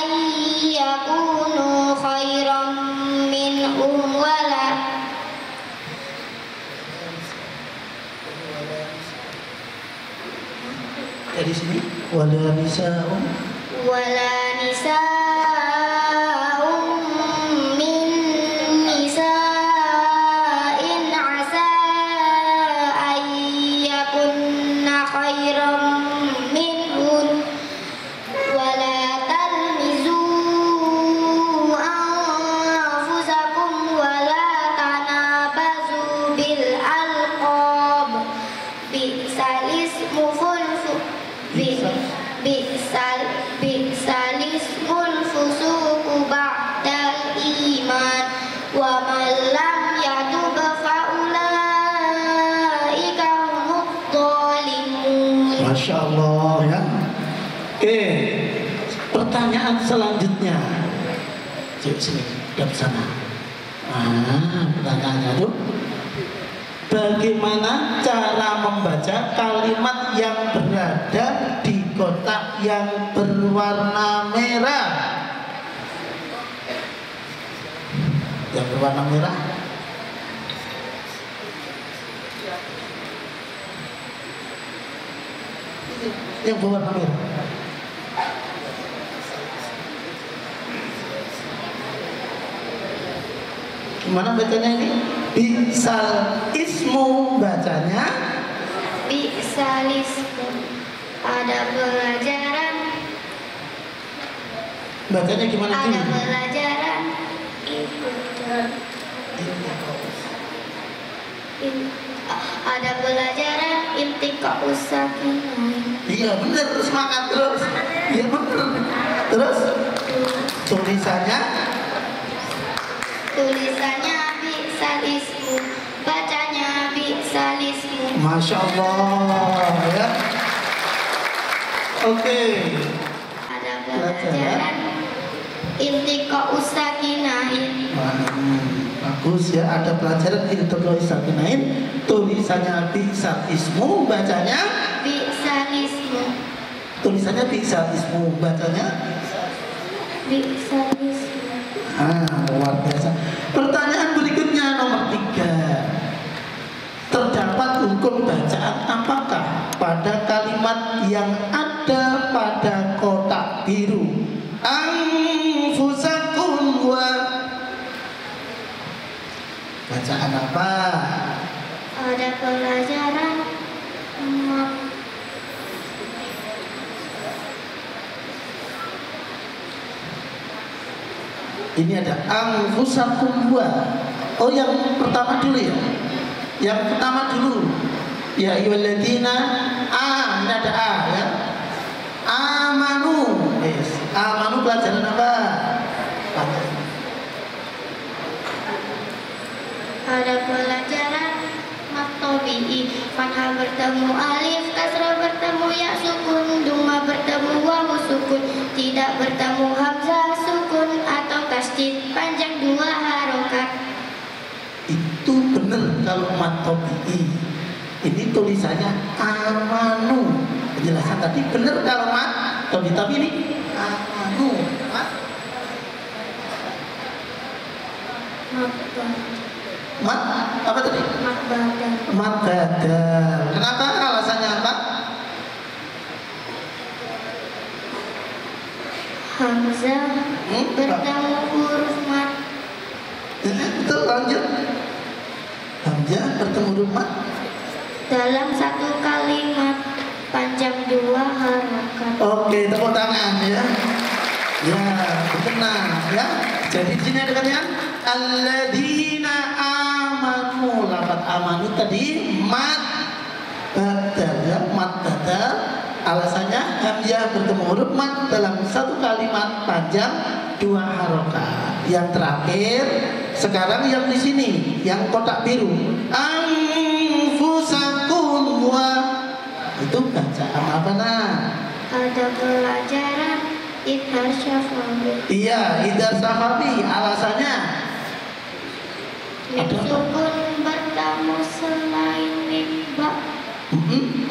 ayyakunu khairan minhum wala Dari sini wala nisa'um min nisa'in asa ayyakunna khairam minhun wala talmizu anfusakum wala tanabazu bil alqab bi'sal ismu bi'sal ismul fusuqu ba'dal iman wa man lam yatub fa ulaika humudz zalimun. Masya Allah ya. Oke, pertanyaan selanjutnya. Cik sini, ke sana. Pertanyaannya tuh, bagaimana cara membaca kalimat yang berada di kotak yang berwarna merah? Yang berwarna merah. Yang berwarna merah. Gimana bacanya ini? Bi'sal ismu bacanya. Bi'sal ismu. Ada pelajaran. Bacanya gimana? Ada pelajaran. Ada pelajaran intika usakinah. Iya benar, semangat terus. Iya benar. Terus tulisannya bi'sal ismu, bacanya bi'sal ismu. Masya Allah ya. Oke. Ada pelajaran intika usakinahin. Bagus ya, ada pelajaran intika usakinahin. Tulisannya bi'sal ismu, bacanya bi'sal ismu. Tulisannya bi'sal ismu, bacanya bi'sal ismu. Luar biasa. Pertanyaan berikutnya nomor 3. Terdapat hukum bacaan apakah pada kalimat yang ada pada kotak biru? Anfusakum wa. Bacaan apa? Ada pelajaran ini ada anfusakum wa. Oh yang pertama dulu ya. Yang pertama dulu. Ya ayyuhalladzina ini ada a ya. Amanu. Yes. Amanu pelajaran apa? Ada pelajaran maktobi'i. Fathah bertemu alif, kasrah bertemu ya sukun, duma bertemu wawu sukun, tidak bertemu hamzah sukun atau tasdid panjang 2 harokat. Itu benar kalau maktobi'i. Ini tulisannya amanu. Penjelasan tadi benar kalau maktobi'i, tapi ini amanu. Apa tadi? Mat badal. Kenapa? Alasannya apa? Hamzah bertemu huruf mat. Betul, lanjut. Hamzah bertemu huruf mat dalam satu kalimat panjang 2 harokat. Oke, tepuk tangan ya. Ya, benar ya. Jadi di sini ada kalian alladzina amanu. Lafaz amanu tadi mat badal ya, mat badal. Alasannya hamzah bertemu huruf mat dalam satu kalimat panjang 2 harokat. Yang terakhir sekarang yang di sini, yang kotak biru. Anfusakum wa. Itu bacaan apa nah? Ada pelajaran idhar syafawi. Iya, idhar syafawi. Alasannya mim sukun bertemu selain mim ba.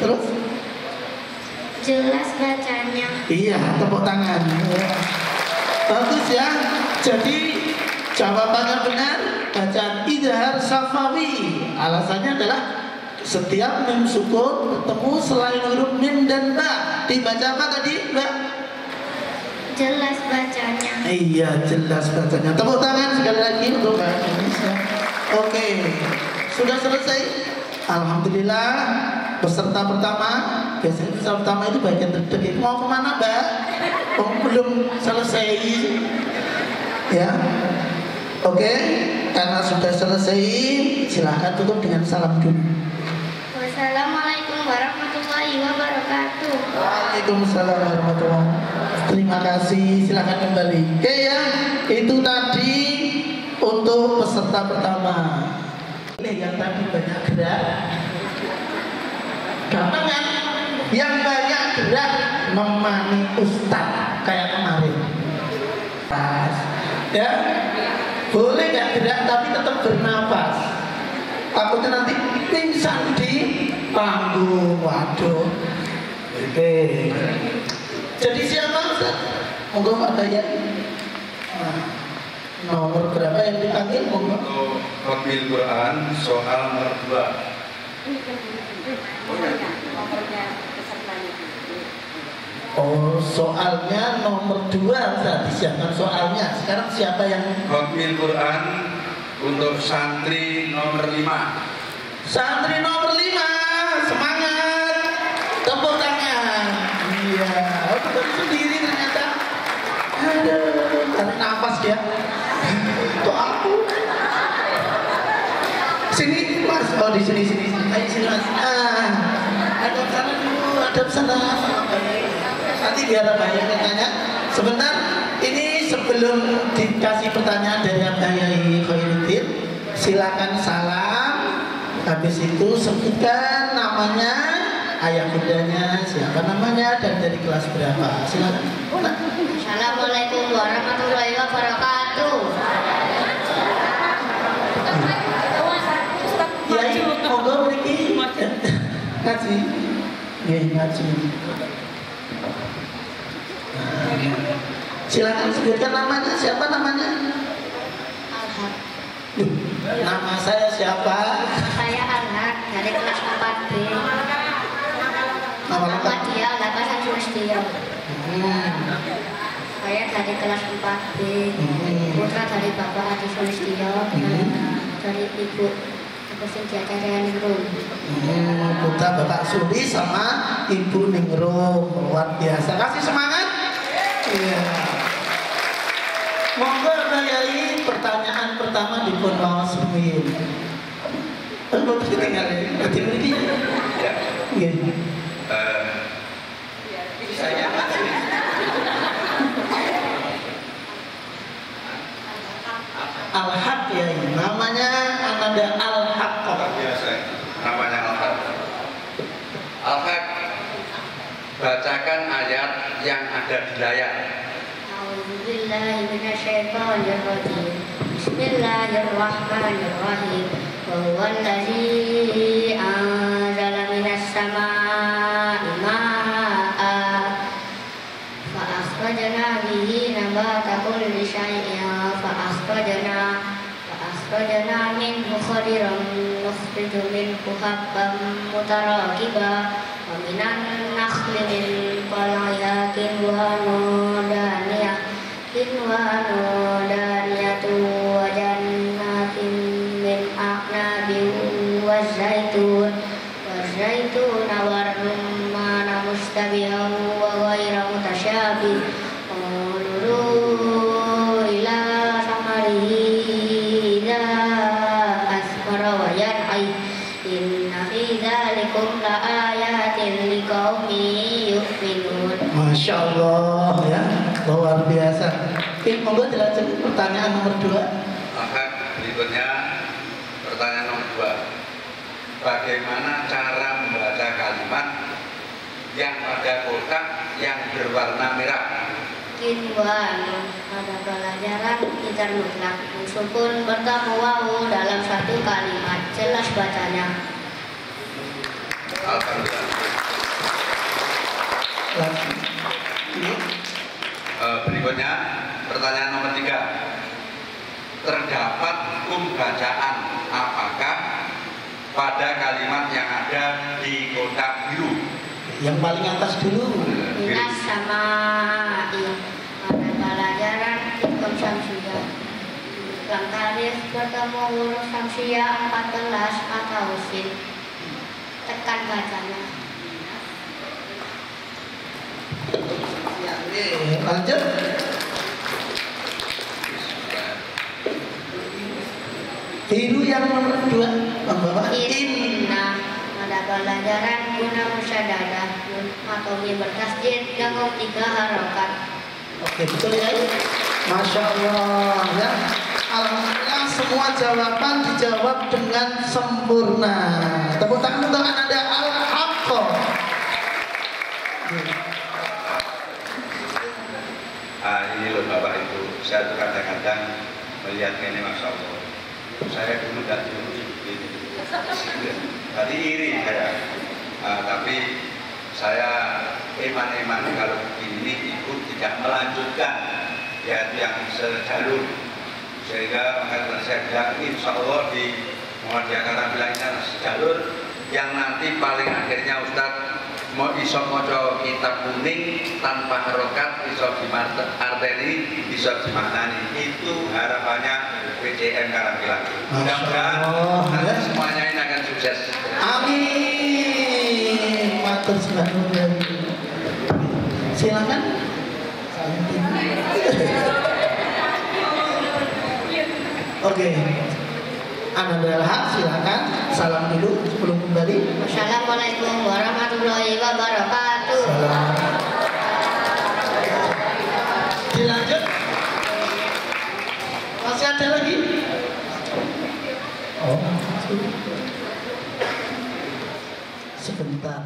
Terus? Jelas bacanya. Iya, tepuk tangan. Bagus ya. Jadi jawabannya benar, bacaan idhar syafawi. Alasannya adalah setiap mim sukun bertemu selain huruf mim dan ba. dibaca apa tadi, Mbak? Jelas bacanya. Iya, jelas bacanya. Tepuk tangan sekali lagi untuk Mbak Indonesia. Oke, sudah selesai. Alhamdulillah. Peserta pertama, biasanya peserta pertama itu bagian terdekat. Mau kemana, Mbak? Oh, belum selesai. Ya. Oke, karena sudah selesai, silahkan tutup dengan salam dulu. Wassalamualaikum warahmatullahi wabarakatuh. Waalaikumsalam warahmatullahi wabarakatuh. Terima kasih, silahkan kembali. Oke ya, itu tadi untuk peserta pertama. Ini yang tadi banyak gerak. Gampang kan? Yang banyak gerak memani ustaz kayak kemarin. Pas, ya. Boleh nggak gerak tapi tetap bernafas. Takutnya nanti pingsan di panggung. Waduh. Oke. Jadi siapa Ustaz? Monggo Pak Dayat. Nomor berapa yang dipanggil? Monggo. Untuk Khatmil Quran soal nomor 2. Oh, soalnya nomor 2 Ustaz, disiapkan soalnya. Sekarang siapa yang Khatmil Quran untuk santri nomor 5. Santri nomor 5, semangat. Tepuk tangan. Iya, oh bukan sendiri ternyata. Aduh, tarik nafas dia. Itu aku. Sini Mas, oh di sini. Ayo sini Mas. Hadap sana dulu, hadap sana. Nanti biar Abahnya tanya. Sebentar, ini sebelum dikasih pertanyaan dari Abahnya Khairuddin, silakan salam. Habis itu sebutkan namanya, ayah bundanya, siapa namanya, dan dari kelas berapa. Silakan. Assalamualaikum warahmatullahi wabarakatuh. Ya, monggo mriki. Ngaji. Nggih, ngaji. Silakan sebutkan namanya, siapa namanya? Alhaq. Nama saya siapa? Saya Alhaq dari kelas 4B. Nama lengkap. Dia Lakasan Sulistyo. Saya dari kelas 4B. Putra dari Bapak Adi Sulistyo. Dari Ibu Kusin Jaka Ningrum. Putra Bapak Suli sama Ibu Ningrum. Luar biasa. Kasih semangat. Iya. Monggo Yai, pertanyaan pertama di pun mau semil. Kalau ketinggalan berarti begini. Ya. Iya. Saya Al-Haq ya, namanya Ananda Al-Haq. Biasa, namanya Al-Haq. Al-Haq, bacakan ayat yang ada di layar. A'udzubillahiminasyaitonirrajim. Bismillahirrahmanirrahim. Wallazi anzala minas samaa'i maa'an fa akhrajna bihi nabata kulli syai'in fa akhrajna minhu khadiran nukhriju minhu habban mutarakiba wa minan nakhli min tal'iha kinwanun daniyatu wa jannatin min a'nabin wa zaitun wa rumman mustabihan wa ghayra mutasyabih unzuru ila samarihi idza asfara wa yan'i inna fi dzalikum la ayatin liqaumin yu'minun. Masya Allah ya, luar biasa. Monggo dilanjut pertanyaan nomor 2. Maka berikutnya pertanyaan nomor 2. Bagaimana cara membaca kalimat yang pada kotak yang berwarna merah? Kinwan pada pelajaran Ijar mutlak sukun bertemu wawu dalam satu kalimat, jelas bacanya. Alhamdulillah. Berikutnya pertanyaan nomor 3. Terdapat hukum bacaan apakah pada kalimat yang ada di kotak biru? Yang paling atas dulu. Minas sama pada pelajaran Ikom Samsia. Langkaris bertemu huruf Samsia 14 atau sin. Tekan bacanya. Lanjut. Biru yang nomor 2 membawa Inna pada pelajaran guna musyadadah atau bertasjid dengan 3 harokat. Oke, betul ya. Masya Allah ya. Alhamdulillah semua jawaban dijawab dengan sempurna. Tepuk tangan untuk Anda Al-Haqqa. Ini loh Bapak Ibu, saya tuh kadang-kadang melihat ini Masya Allah. Saya dulu tidak dulu begini. Tadi iri saya, tapi saya eman-eman kalau begini ikut tidak melanjutkan ya yang sejalur, sehingga makanya saya bilang insya Allah di Muhammadiyah bilang sejalur yang nanti paling akhirnya Ustadz mau iso moco kitab kuning tanpa harokat, iso di arteri, iso dimaknani. Itu harapannya PJN Karangpilang. Mudah-mudahan semuanya ini akan sukses. Amin. Matur suwun. Silakan. Oke. Ananda Al-Haq, silakan. Salam dulu sebelum kembali. Wassalamualaikum warahmatullahi wabarakatuh. Dilanjut. Masih ada lagi? Oh, sebentar.